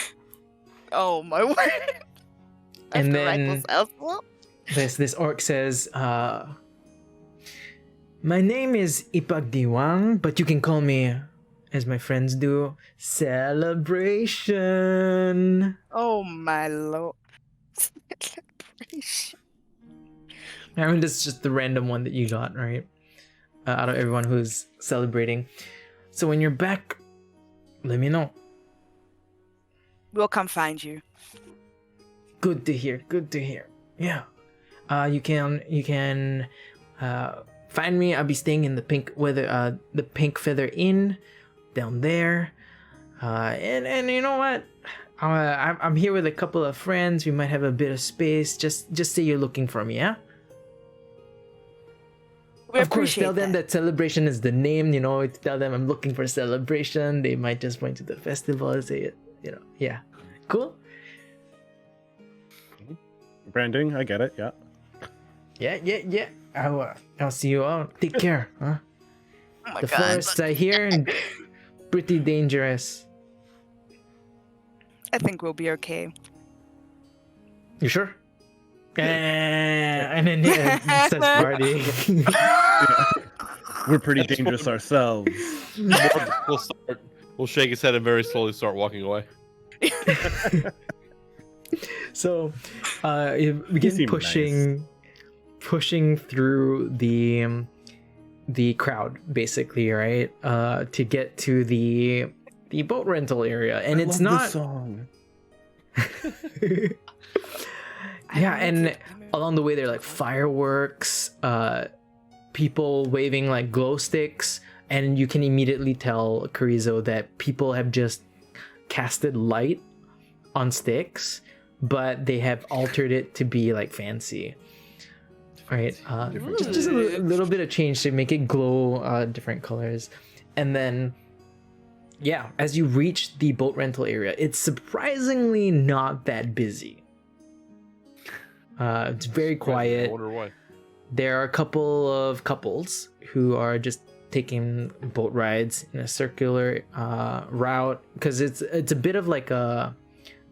Oh my word. I have And to write then- this as well. This orc says, "My name is Ipagdiwang, but you can call me, as my friends do, Celebration." Oh my lord. Celebration. I mean, this is just the random one that you got, right? Out of everyone who's celebrating. So when you're back, let me know. We'll come find you. Good to hear. Good to hear. Yeah. You can find me. I'll be staying in the Pink Feather Inn down there. And you know what? I'm here with a couple of friends. We might have a bit of space. Just say you're looking for me, yeah? We Of course, appreciate tell them that Celebration is the name. You know, tell them I'm looking for Celebration. They might just point to the festival and say it. You know, yeah. Cool. Branding, I get it. Yeah. Yeah. I'll see you all. Take care, huh? Oh my The god. forests I hear and pretty dangerous. I think we'll be okay. You sure? And then it says party. We're pretty dangerous ourselves. We'll shake his head and very slowly start walking away. So, you begin seem pushing through the crowd, basically, right? To get to the boat rental area, and I it's love not. this song. Yeah, and along the way there are like fireworks, people waving like glow sticks, and you can immediately tell, Carrizo, that people have just casted light on sticks, but they have altered it to be like fancy. Right? Just a little bit of change to make it glow different colors. And then yeah, as you reach the boat rental area, it's surprisingly not that busy. It's very I quiet. wonder why. There are a couple of couples who are just taking boat rides in a circular route, because it's a bit of like a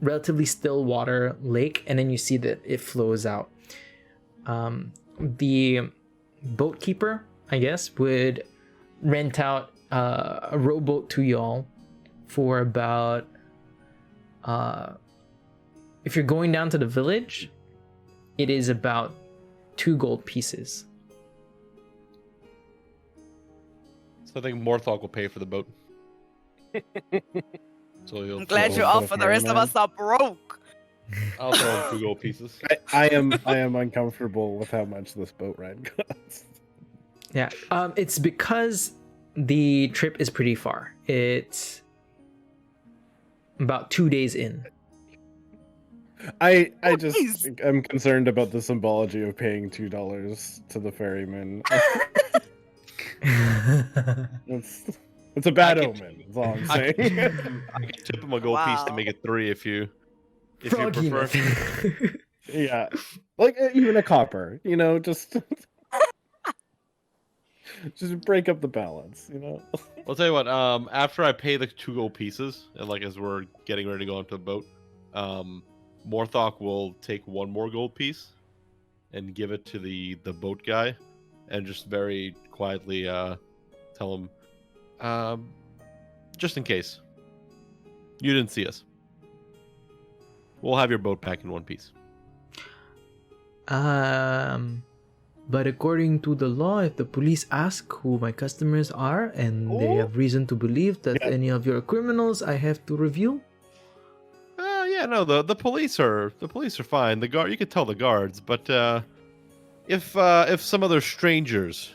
relatively still water lake, and then you see that it flows out. The boat keeper, I guess, would rent out a rowboat to y'all for about if you're going down to the village, it is about 2 gold pieces. So I think Morthok will pay for the boat. So he'll I'm glad you're off, for the rest of us are broke. I'll throw him 2 gold pieces. I am uncomfortable with how much this boat ride costs. Yeah, it's because the trip is pretty far. It's about 2 days in. I Jeez. just am concerned about the symbology of paying $2 to the ferryman. It's, It's a bad I can- omen. That's all I'm I saying. I can tip him a gold piece to Wow. make it 3 if you Froggy prefer. method. Yeah, like even a copper. Just just break up the balance. I'll tell you what. After I pay the 2 gold pieces, and like as we're getting ready to go onto the boat, Morthok will take 1 more gold piece and give it to the boat guy, and just very quietly tell him, just in case you didn't see us, we'll have your boat back in 1 piece. But according to the law, if the police ask who my customers are and they have reason to believe that Yeah. any of you are criminals, I have to reveal. Yeah, no, the police are fine. The guard, you could tell the guards, but if some other strangers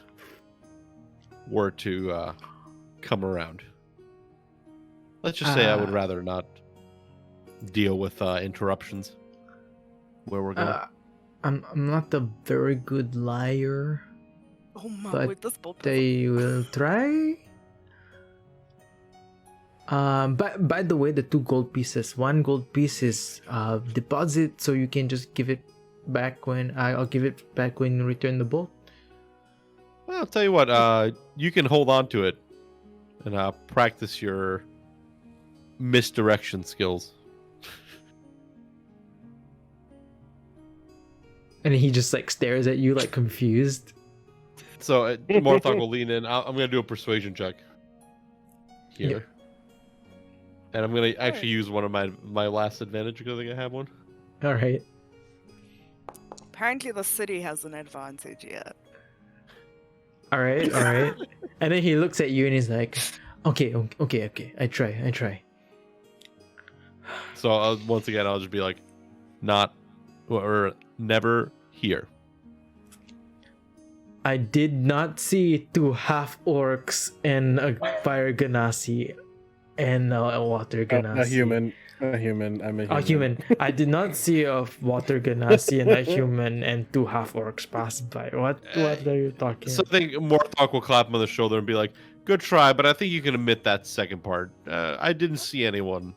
were to come around, let's just say I would rather not deal with interruptions where we're going. I'm not a very good liar, Oh my, But wait, this boat. they will try. But by the way, the 2 gold pieces, 1 gold piece is deposit, so you can just give it back when I'll give it back when you return the boat. Well, I'll tell you what, you can hold on to it and practice your misdirection skills. And he just like stares at you like confused. So Morthok will lean in. I'm going to do a persuasion check here. Yeah. And I'm going to actually use one of my last advantage because I think I have one. All right. Apparently, the city has an advantage yet. All right. And then he looks at you and he's like, okay. I try. So once again, I'll just be like, not or never here. I did not see 2 half orcs and a fire ganassi and a water ganassi. A human. I'm a human. A human. I did not see a water ganassi and a human and 2 half orcs pass by. What are you talking So I think Morthok will clap him on the shoulder and be like, good try, but I think you can admit that second part. I didn't see anyone.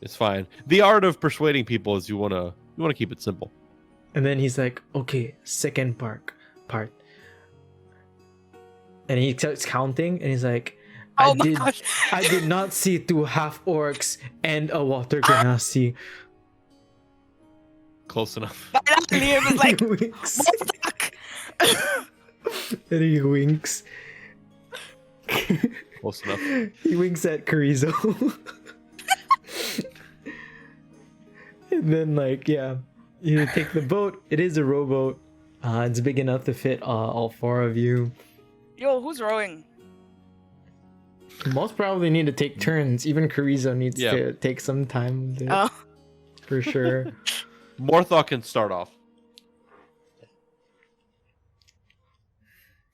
It's fine. The art of persuading people is you wanna keep it simple. And then he's like, okay, second part. And he starts counting and he's like, Oh my gosh. I did not see 2 half orcs and a water ganassi. Close enough. Liam is like, He winks. Morthok! And he winks. Close enough. He winks at Carrizo. And then like, yeah, you take the boat. It is a rowboat. It's big enough to fit all 4 of you. Yo, who's rowing? Most probably need to take turns. Even Carrizo needs Yeah. to take some time with it, Oh, for sure. Morthok can start off.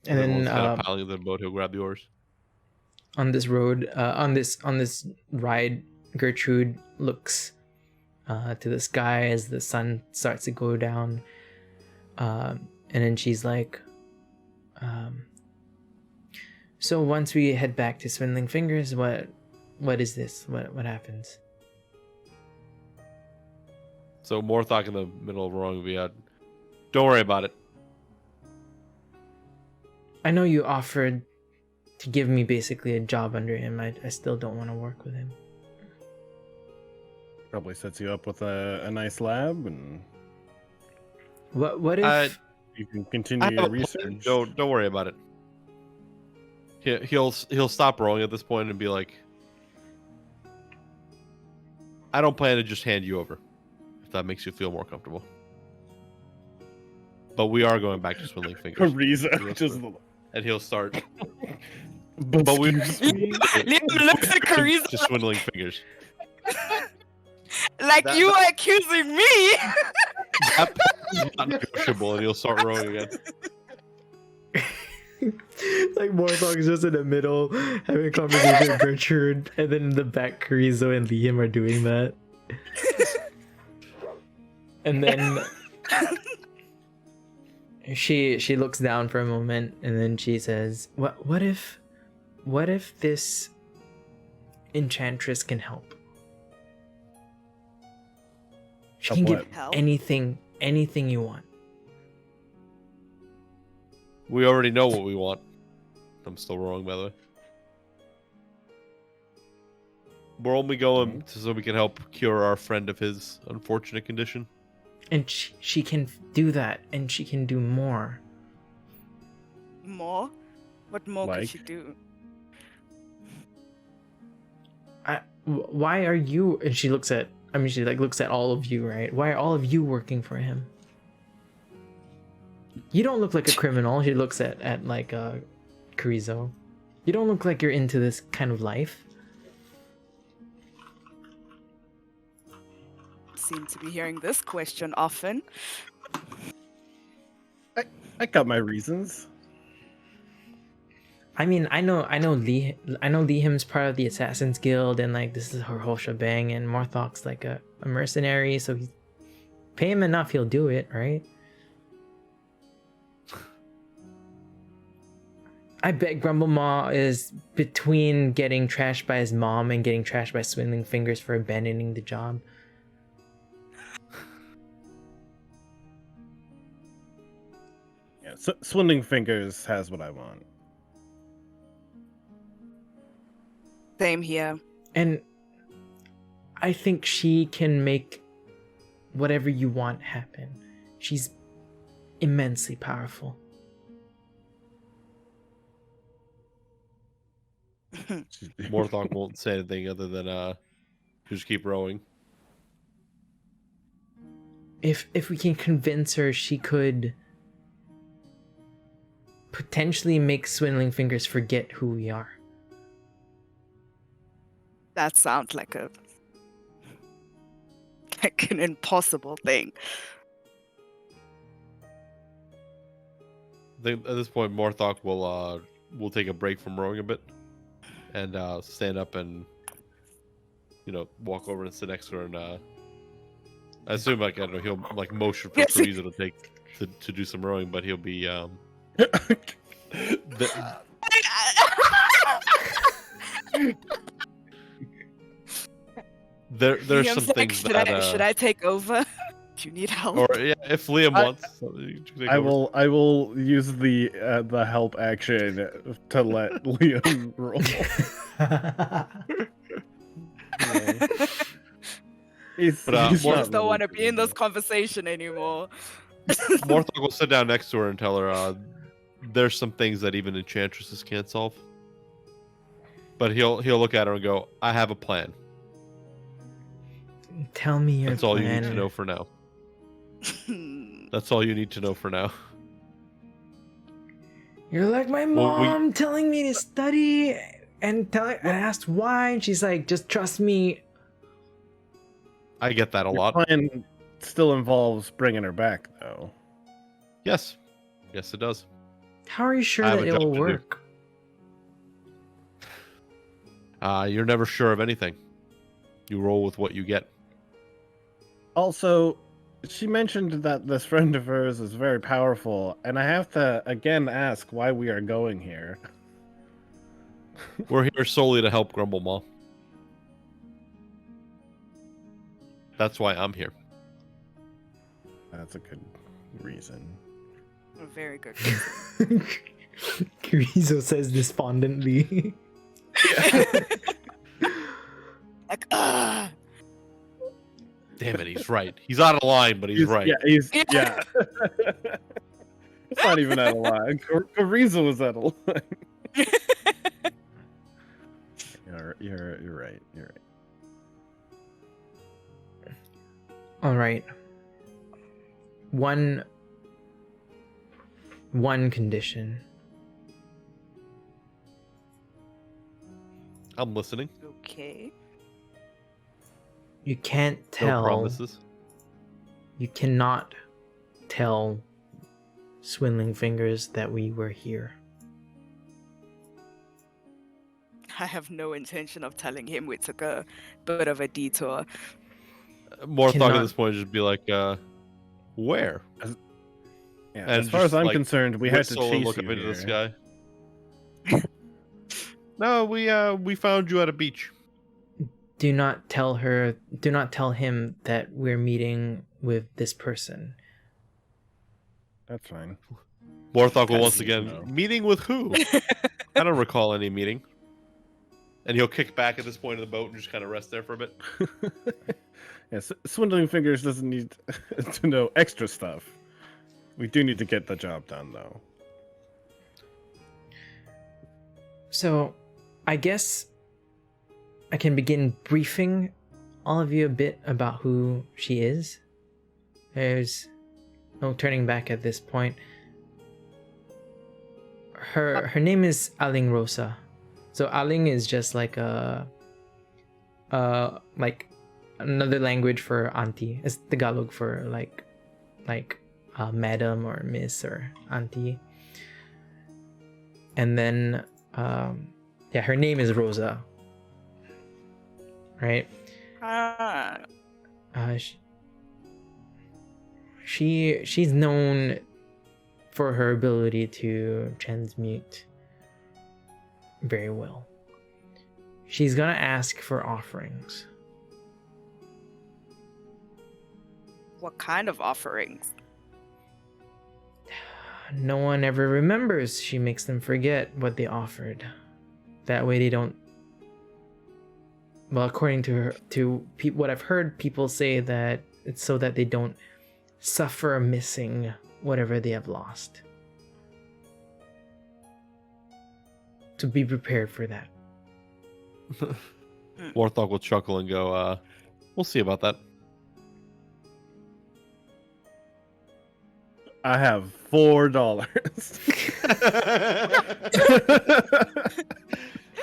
And then Everyone's kind of piling the boat. He'll grab the oars. on this road, on this ride, Gertrude looks to the sky as the sun starts to go down, and then she's like, "So once we head back to Swindling Fingers, what is this? What happens?" So Morthok in the middle of rowing will be out. Don't worry about it. I know you offered to give me basically a job under him. I still don't want to work with him. Probably sets you up with a nice lab, and What if? you can I continue have your a plan. research. Don't worry about it. He'll stop rowing at this point and be like, I don't plan to just hand you over, if that makes you feel more comfortable. But we are going back to Swindling Fingers. Carrizo, Yes, just sir. And he'll start. but But we Liam looks at Carrizo to Swindling Fingers. like That- you are accusing me. That is not negotiable, and he'll start rowing again. Like Morthok is just in the middle having a conversation with Gertrude, and then in the back Carrizo and Liam are doing that. And then she looks down for a moment, and then she says, what if this enchantress can help. She Help can what? give Help? anything you want. We already know what we want. I'm still wrong, by the way. We're only going so we can help cure our friend of his unfortunate condition. And she can do that, and she can do more. More? What more could Like? she do? Why are you? And she looks at. I mean, she like looks at all of you, right? Why are all of you working for him? You don't look like a criminal. She looks at like Carrizo. You don't look like you're into this kind of life. Seem to be hearing this question often. I got my reasons. I mean, I know Lihim's part of the Assassin's Guild, and like this is her whole shebang, and Morthok's like a mercenary, so he's pay him enough, he'll do it, right? I bet Grumblemaw is between getting trashed by his mom and getting trashed by Swindling Fingers for abandoning the job. Yeah, Swindling Fingers has what I want. Same here. And I think she can make whatever you want happen. She's immensely powerful. Morthok won't say anything other than just keep rowing. If we can convince her, she could potentially make Swindling Fingers forget who we are. That sounds like an impossible thing. I think at this point, Morthok will take a break from rowing a bit, and stand up and walk over and sit next to her, and I assume I don't know, he'll like motion for Yes. Teresa to do some rowing, but he'll be there's Liam's some like, things should that should I take over? Do you need help? or yeah, if Liam wants, you can take I over. will use the help action to let Liam roll. He's But, I More- just don't want to be in this conversation anymore. Morthok will sit down next to her and tell her there's some things that even enchantresses can't solve. But he'll look at her and go, "I have a plan." Tell me your That's all you need plan. to know for now. That's all you need to know for now. You're like my Well, mom telling me to study and I asked why, and she's like, just trust me. I get that a Your lot. plan still involves bringing her back, though. Yes, it does. How are you sure I have that a it job will to do. work? You're never sure of anything. You roll with what you get. Also, she mentioned that this friend of hers is very powerful, and I have to again ask why we are going here. We're here solely to help Grumblemaw. That's why I'm here. That's a good reason. A very good. Carrizo says despondently. Like, Damn it, he's right. He's out of line, but he's right. Yeah, yeah. It's not even out of line. Carrizo was out of line. You're right. You're right. All right. One condition. I'm listening. okay. You can't No tell. promises. You cannot tell Swindling Fingers that we were here. I have no intention of telling him we took a bit of a detour. Morthok at Cannot- this point would just be like, where? Yeah, And as far as just, I'm like, concerned, we had to Whistle and chase look you up into here. the sky. No, we found you at a beach. do not tell him that we're meeting with this person. That's fine. Morthok will That's once good to again, know. meeting with who? I don't recall any meeting. And he'll kick back at this point of the boat and just kind of rest there for a bit. Yes, Swindling Fingers doesn't need to know extra stuff. We do need to get the job done, though. So, I guess I can begin briefing all of you a bit about who she is. There's no turning back at this point. Her name is Aling Rosa. So Aling is just like like another language for auntie. It's Tagalog for like madam or miss or auntie. And then yeah, her name is Rosa. Right? She's known for her ability to transmute very well. She's gonna ask for offerings. What kind of offerings? No one ever remembers. She makes them forget what they offered. That way they don't. Well, according to her, what I've heard people say, that it's so that they don't suffer missing whatever they have lost. To be prepared for that. Morthok will chuckle and go, we'll see about that. I have $4.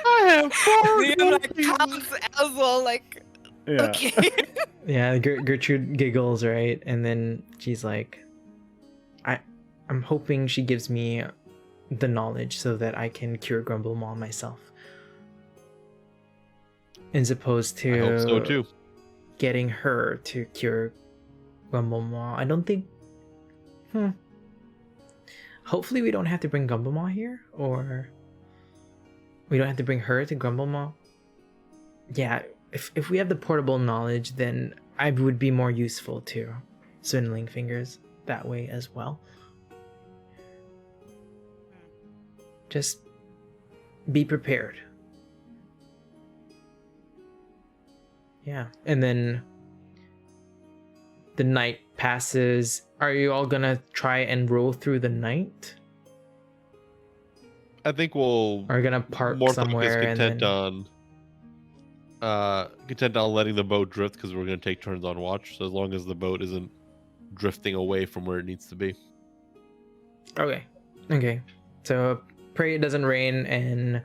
I have Liam like counts as well, like Yeah. okay. Yeah, Gertrude giggles, right? And then she's like, I'm hoping she gives me the knowledge so that I can cure Grumble Maw myself. As opposed to I hope so too. getting her to cure Grumble Maw. I don't think... Hopefully we don't have to bring Grumble Maw here, or we don't have to bring her to Grumble Maw. Yeah, if we have the portable knowledge, then I would be more useful to Swindling Fingers that way as well. Just be prepared. Yeah, and then the night passes. Are you all gonna try and roll through the night? I think we'll. Or gonna park Morthok somewhere is and content then... on letting the boat drift because we're gonna take turns on watch. So as long as the boat isn't drifting away from where it needs to be. Okay. So pray it doesn't rain and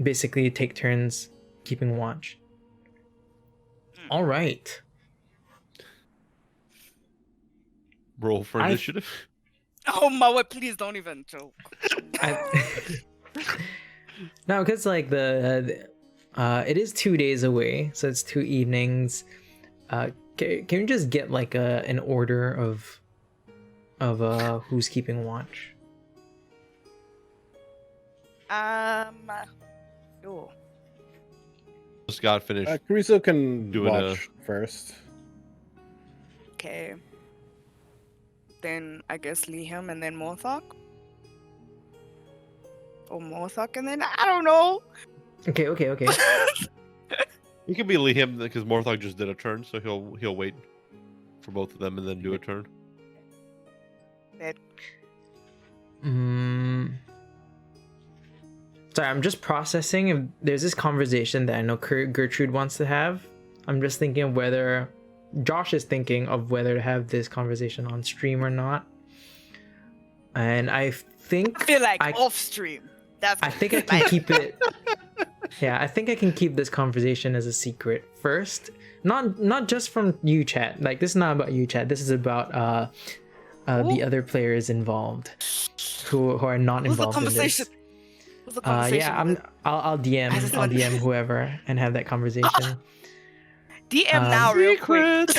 basically take turns keeping watch. All right. Roll for initiative. Oh my word, please don't even joke. No, because like it is 2 days away, so it's 2 evenings. Can you just get like an order of who's keeping watch? Oh. Scott finished. Carrizo can Doing watch first. Okay. Then I guess Liam and then Morthok? Or Morthok and then I don't know. Okay. He could be Liam because Morthok just did a turn, so he'll wait for both of them and then do a turn. Sorry, I'm just processing. If there's this conversation that I know Gertrude wants to have, I'm just thinking of whether Josh is thinking of whether to have this conversation on stream or not. And I think I feel like off stream. I think I can keep it. Yeah, I think I can keep this conversation as a secret first. Not just from you, chat. Like, this is not about you, chat. This is about the other players involved who are not involved in this. Yeah, I'll DM whoever and have that conversation. DM now, real quick.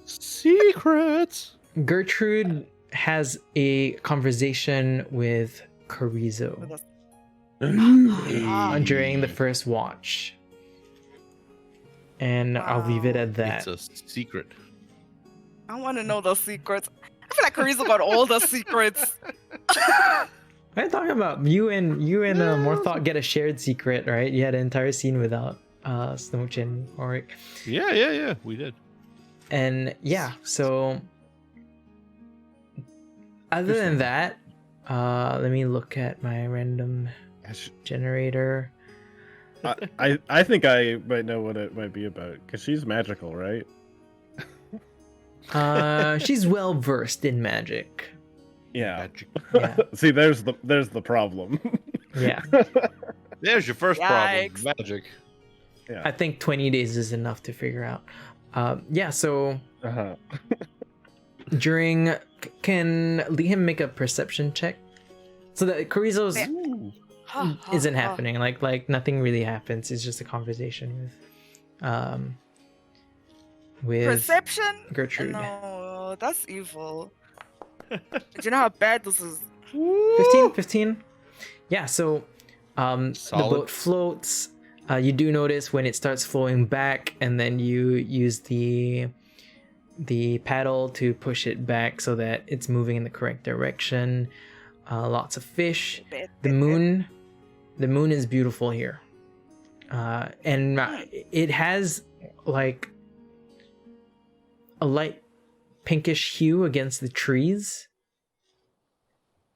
Secrets. Gertrude has a conversation with Carrizo. during the first watch. And I'll leave it at that. It's a secret. I want to know those secrets. I feel like Carissa got all the secrets. What are you talking about? You and Morthok get a shared secret, right? You had an entire scene without Snowchin or Yeah, we did. and yeah, so other than that, let me look at my random generator. I think I might know what it might be about because she's magical, right? She's well versed in magic. Yeah. Magic. Yeah. See, there's the problem. Yeah. There's your first problem. Yikes. Magic. Yeah. I think 20 days is enough to figure out. Yeah, so Uh-huh. during can Liam make a perception check? So that Chorizo's isn't happening. Like nothing really happens. It's just a conversation with Perception? Gertrude. No, that's evil. Do you know how bad this is? 15. Yeah, so the Solid. boat floats. You do notice when it starts flowing back, and then you use the paddle to push it back so that it's moving in the correct direction. Lots of fish. The moon is beautiful here, and it has like a light pinkish hue against the trees,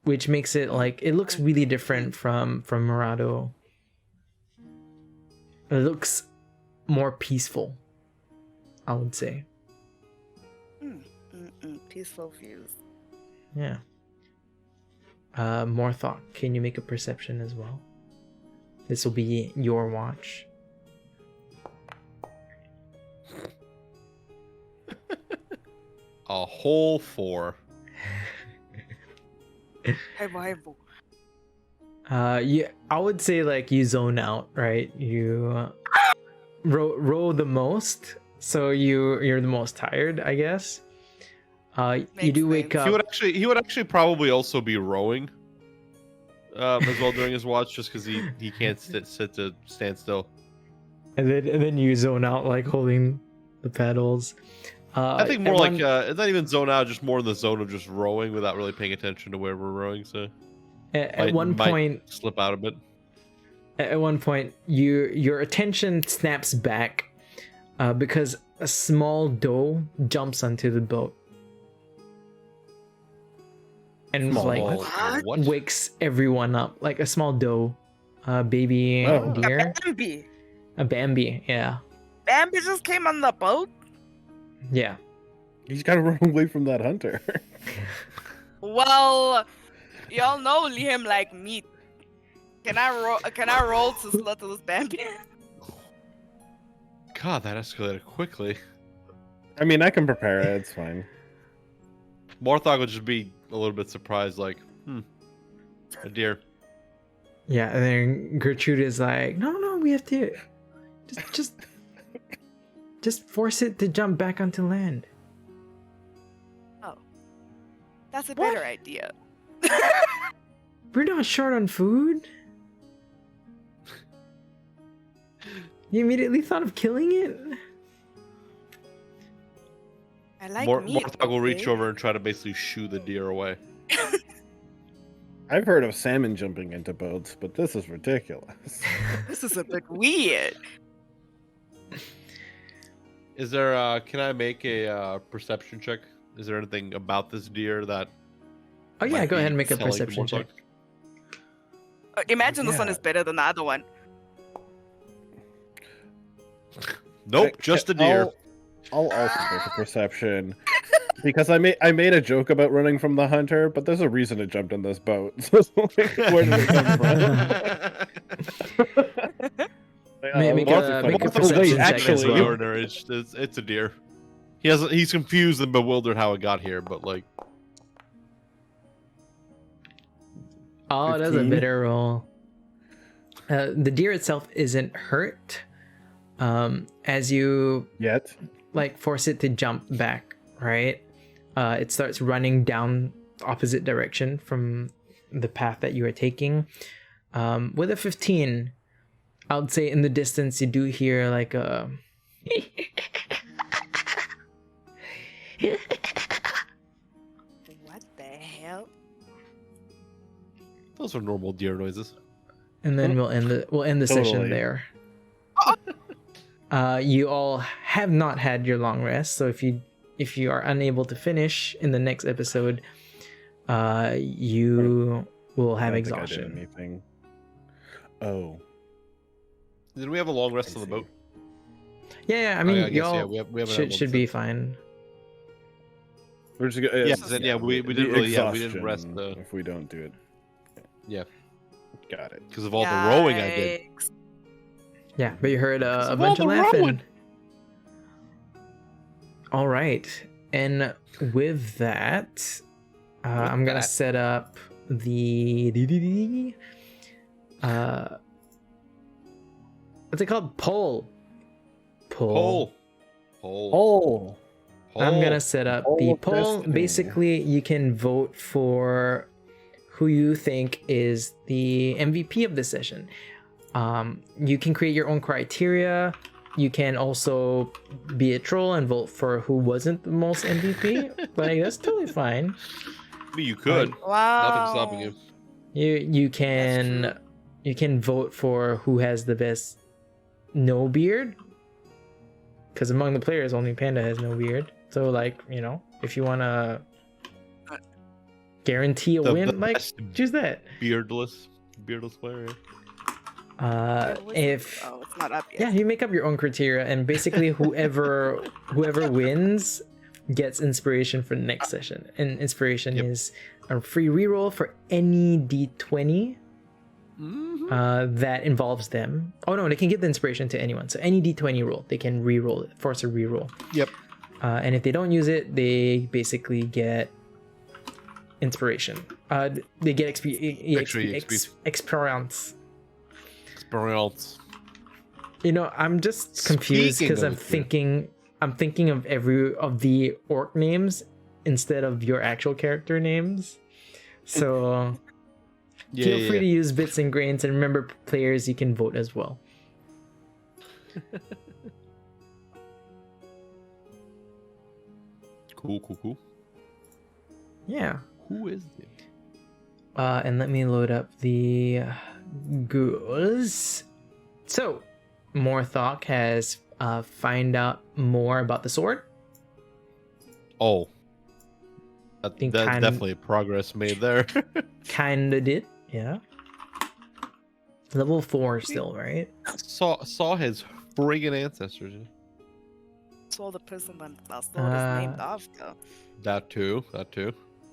which makes it like it looks really different from Murado. It looks more peaceful, I would say. Peaceful views. Yeah. Morthok, can you make a perception as well? This will be your watch. A whole 4. Hebo. Yeah, I would say like you zone out, right? You row the most, so you're the most tired, I guess. You do wake up. He would actually probably also be rowing as well during his watch, just because he can't stand still. And then you zone out, like holding the pedals. I think more like it's not even zone out, just more in the zone of just rowing without really paying attention to where we're rowing. So at one point, slip out a bit. At one point, your attention snaps back because a small doe jumps onto the boat and What? wakes everyone up. Like a small doe, baby deer, a Bambi. Yeah, Bambi just came on the boat. yeah. He's got to run away from that hunter. Well, y'all know Liam like meat. Can I roll to slaughter this Bambi? God, that escalated quickly. I mean, I can prepare it. It's fine. Morthog would just be a little bit surprised, like, a deer. Yeah, and then Gertrude is like, no, we have to just force it to jump back onto land. Oh, that's a better idea. We're not short on food. You immediately thought of killing it? I like meat. Morthog will reach okay? over and try to basically shoo the deer away. I've heard of salmon jumping into boats, but this is ridiculous. This is a bit weird. Is there? Can I make a perception check? Is there anything about this deer that? Oh yeah, might go ahead and be make a telling to perception check. Morthog? Imagine this one Yeah. is better than the other one. Nope, just a deer. I'll also make a perception because I made a joke about running from the hunter, but there's a reason it jumped in this boat. So like, where did it come from? Make a perception check as Actually, well. ordinary. It's a deer. He's confused and bewildered how it got here, but like, Oh, that's a 15. better roll. The deer itself isn't hurt. As you Yet. like force it to jump back, right? It starts running down the opposite direction from the path that you are taking. With a 15, I would say in the distance you do hear like a What the hell? Those are normal deer noises. and then we'll end the session Totally. there. You all have not had your long rest, so if you are unable to finish in the next episode, you will have I don't think I did exhaustion. anything. Oh, Did we have a long rest I on the see. boat? Yeah, I Oh, mean, yeah, I guess, y'all yeah, we haven't had one should be since. fine. we're just Yeah, then, yeah, we the didn't really, yeah, we didn't rest exhaustion if we don't do it. Yeah. Got it. because of all the rowing I did. Yikes. Yeah, but you heard Because a of bunch all of the laughing. rowing. All right, and with that, I'm gonna that. set up the what's it called? Poll. Pole. Oh, I'm gonna set up Poll the of poll. destiny. Basically, you can vote for who you think is the MVP of the session. You can create your own criteria. You can also be a troll and vote for who wasn't the most MVP. Like that's totally fine. I mean, you could. Wow. Nothing's stopping you. You can true. you can vote for who has the best no beard. Because among the players, only Panda has no beard. So like, you know, if you wanna guarantee a The win, like best choose that. Beardless player. If Oh, it's not up yet. yeah, you make up your own criteria, and basically whoever wins gets inspiration for the next session. And inspiration Yep. is a free reroll for any d20 that involves them. Oh no, they can give the inspiration to anyone. So any d20 roll, they can reroll it, force a reroll. Yep. And if they don't use it, they basically get inspiration. They get Extra EXP. experience. Experience. You know, I'm just confused Speaking because of I'm thinking of every of the orc names instead of your actual character names. So Yeah, feel yeah, free yeah. to use bits and grains, and remember, players, you can vote as well. Cool. Yeah. Who is it? And let me load up the ghouls. So, Morthok has find out more about the sword. Oh. Think That's kinda- definitely progress made there. Kinda did, yeah. Level 4 still, right? saw his friggin' ancestors. Saw the person that the sword is named after. That too.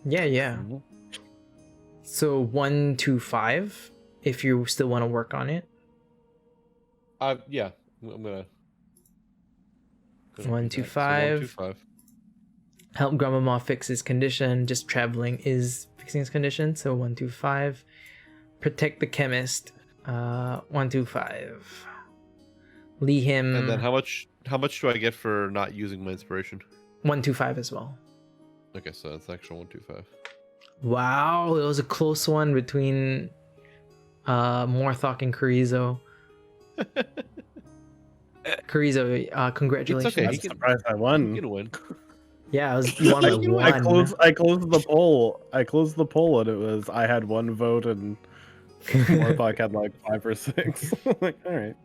Yeah. So 1 to 5, if you still want to work on it. Yeah. I'm gonna. 1 do to that. So 5. 1 to 5. Help Grandmama fix his condition. Just traveling is fixing his condition. So 1 to 5. Protect the chemist. 1 to 5. Lee him. And then how much do I get for not using my inspiration? 1 to 5 as well. Okay, so that's actual 1 to 5. Wow, it was a close one between Morthok and Carrizo. Carrizo, congratulations. okay. I'm surprised I won. You can win. Yeah, you won by I one. I closed the poll. And it was I had 1 vote and Morthok had like 5 or 6. Like, all right.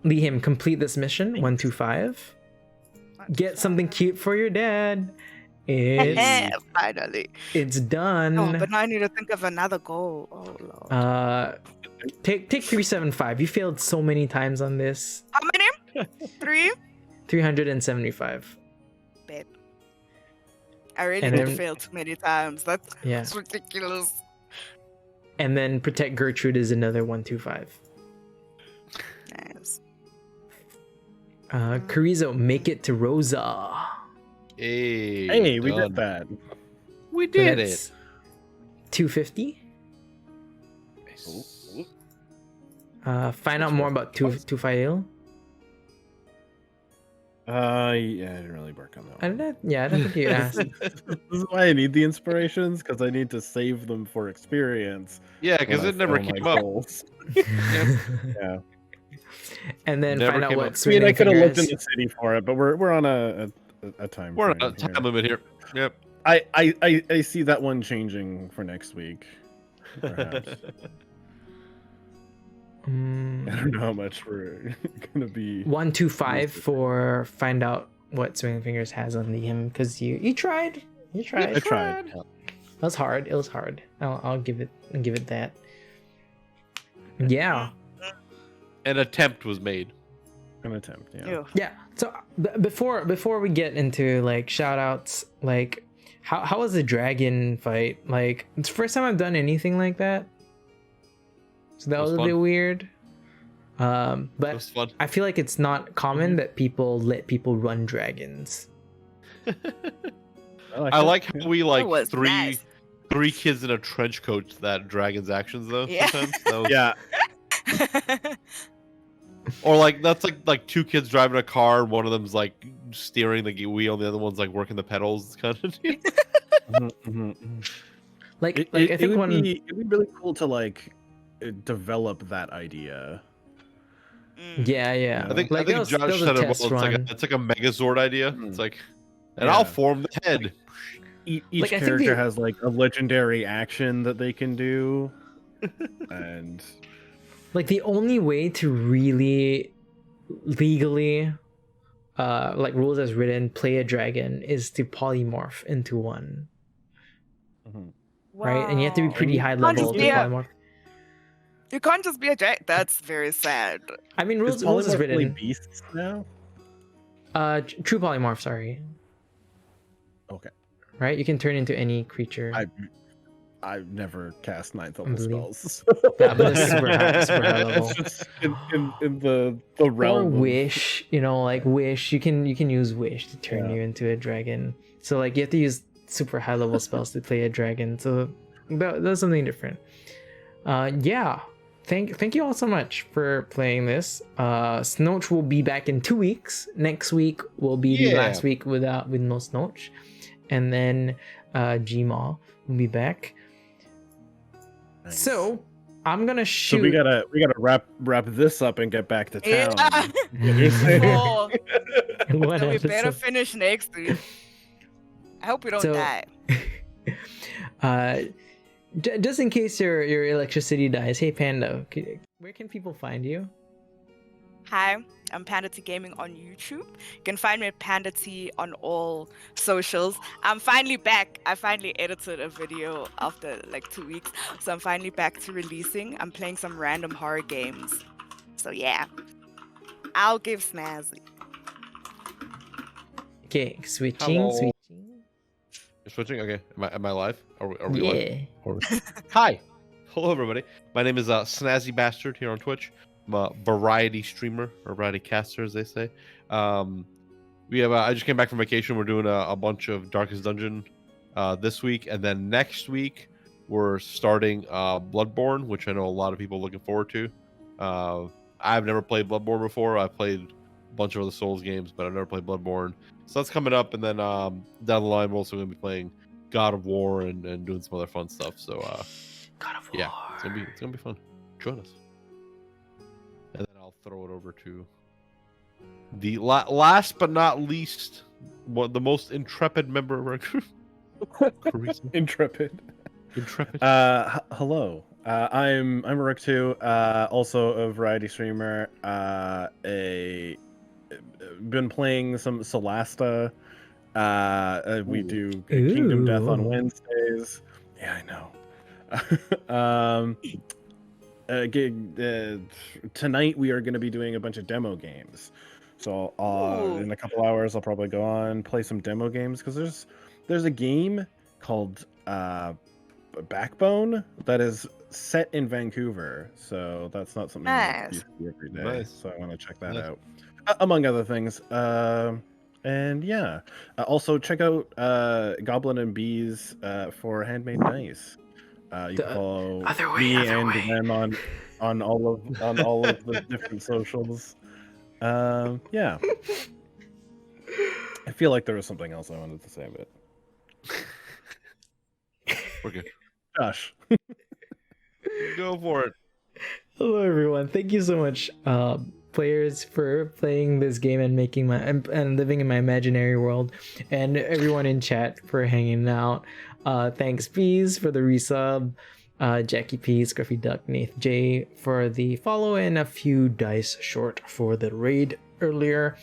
Lee him complete this mission. 1 to 5. Get something cute for your dad. It's Finally. it's done. Oh, but now I need to think of another goal. Oh lord. Take 375. You failed so many times on this. How many? 3? 375. Babe. I really And did then- fail too many times. That's Yeah. ridiculous. And then protect Gertrude is another 125. Nice. Carrizo, make it to Rosa. Hey, We done. did that. We So did that's it. 250. Find out more about Tufail. Yeah, I didn't really work on that I one. don't. Yeah, I don't think you asked. This is why I need the inspirations, because I need to save them for experience. Yeah, when because I it never fail my came up. goals. Yeah. And then Never find out came what up. I mean, I swinging could have looked in fingers. the city for it, but we're on a time We're on frame a time here. limit here. Yep. I see that one changing for next week, perhaps. I don't know how much we're gonna be. 125 for find out what swinging fingers has on him, because you tried. You tried. I tried. It was hard. It was hard. I'll give it that. Yeah. An attempt was made. An attempt, yeah. Ew. Yeah. So before we get into like shout outs, like how was the dragon fight? Like it's the first time I've done anything like that. So that It was was a fun. bit weird. It But was fun. I feel like it's not common that people let people run dragons. I like how we like was three nice. kids in a trench coat that dragon's actions though. Yeah. Sometimes. That was- Yeah, Or like that's like two kids driving a car. One of them's like steering the wheel, and the other one's like working the pedals. Kind of. Like It, like it, I think it'd be really cool to like develop that idea. Mm. yeah. I think like Josh that was said a it well. test It's like run. it's like a Megazord idea. It's like, and Yeah. I'll form the head. Each Like, I think character the- has like a legendary action that they can do, and Like the only way to really legally like rules as written play a dragon is to polymorph into one, right? And you have to be Wow. pretty high Can't level just to be a- polymorph. You can't just be a dragon. That's very sad. I mean is rules is polymorph really written. beasts now? True polymorph, sorry. Okay. Right? You can turn into any creature. I've never cast ninth level Unbelievable. spells. Yeah, but it's super high level. It's just in the realm. Or of- wish, like wish. You can use wish to turn Yeah. you into a dragon. So like you have to use super high level spells to play a dragon. So that's something different. Yeah. Thank you all so much for playing this. Snowch will be back in 2 weeks. Next week will be the Yeah. last week with no Snowch, and then Gmaw will be back. Nice. So I'm gonna shoot. So we gotta wrap this up and get back to town. Oh, One then we better episode. finish next week. I hope we don't So- die. Just in case your electricity dies, hey Panda, where can people find you? Hi, I'm Pandati Gaming on YouTube. You can find me at Pandati on all socials. I'm finally back. I finally edited a video after like 2 weeks. So I'm finally back to releasing. I'm playing some random horror games. So yeah. I'll give Snazzy. Okay, switching. You're switching? Okay. Am I live? Are we live? Yeah. Hi. Hello, everybody. My name is Snazzybastrd here on Twitch. I'm a variety streamer, or variety caster, as they say. We have. I just came back from vacation. We're doing a bunch of Darkest Dungeon this week, and then next week we're starting Bloodborne, which I know a lot of people are looking forward to. I've never played Bloodborne before. I've played a bunch of other Souls games, but I've never played Bloodborne. So that's coming up, and then down the line we're also going to be playing God of War and doing some other fun stuff. So God of War. yeah, it's gonna be fun. Join us. And then I'll throw it over to the last but not least, the most intrepid member of our group. Charisma. Intrepid. Intrepid. Hello. I'm Rhorik2, also a variety streamer. Been playing some Solasta. We Ooh. do Kingdom Death on Ooh. Wednesdays. Yeah, I know. Tonight we are going to be doing a bunch of demo games. So Ooh. in a couple hours, I'll probably go on play some demo games because there's a game called Backbone that is set in Vancouver. So that's not something that you Nice. see every day. Nice. So I want to check that Nice. out, among other things. And yeah, also check out Goblin and Bees for handmade dice. You The can follow other way, me other and way. them on all of the different socials. Yeah. feel like there was something else I wanted to say, but We're good. Josh. Go for it. Hello everyone. Thank you so much, players, for playing this game and making and living in my imaginary world, and everyone in chat for hanging out. Thanks Bees for the resub, Jackie P, Scruffy Duck, Nath J for the follow, and a few dice short for the raid earlier.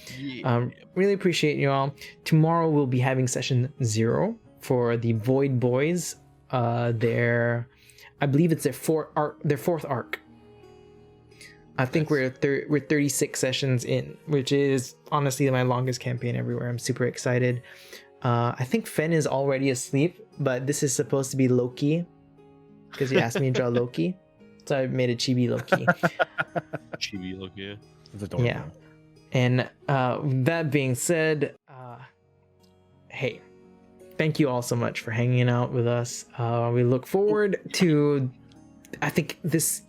Really appreciate you all. Tomorrow we'll be having session 0 for the Void Boys. I believe it's their fourth arc. I think we're 36 sessions in, which is honestly my longest campaign everywhere. I'm super excited. I think Fen is already asleep, but this is supposed to be Loki because you asked me to draw Loki, so I made a chibi Loki. Chibi Loki. Yeah. It's adorable. Yeah. And that being said, hey, thank you all so much for hanging out with us. We look forward to, I think this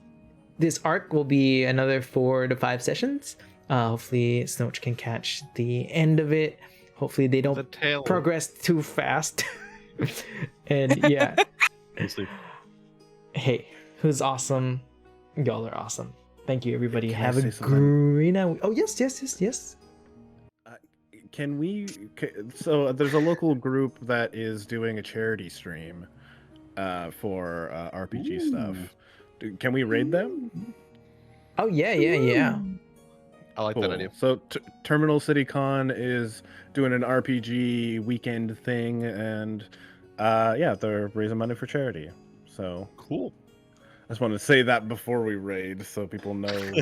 arc will be another 4 to 5 sessions. Hopefully Snowch can catch the end of it. Hopefully they don't progress too fast. And yeah. Hey, who's awesome? Y'all are awesome. Thank you, everybody. Can Have I a say something? great night. Oh, yes. So there's a local group that is doing a charity stream for RPG stuff. Can we raid them? Oh, yeah. I like that idea. So Terminal City Con is doing an RPG weekend thing, and they're raising money for charity. So Cool. I just wanted to say that before we raid, so people know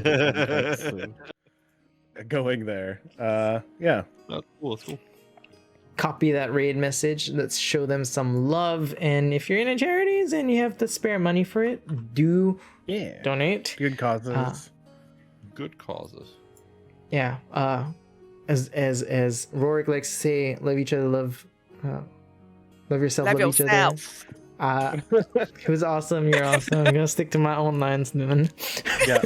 going there. Yeah. That's cool. That's cool. Copy that raid message. Let's show them some love. And if you're in a charities and you have the spare money for it, do donate. Good causes. Good causes. Yeah. As Rhorik likes to say, love each other, love yourself, love each other. It was awesome. You're awesome. I'm gonna stick to my own lines then. Yeah.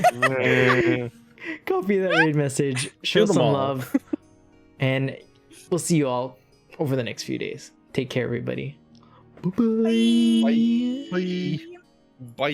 Copy that raid message. Show some love, and we'll see you all over the next few days. Take care, everybody. Bye-bye. Bye. Bye.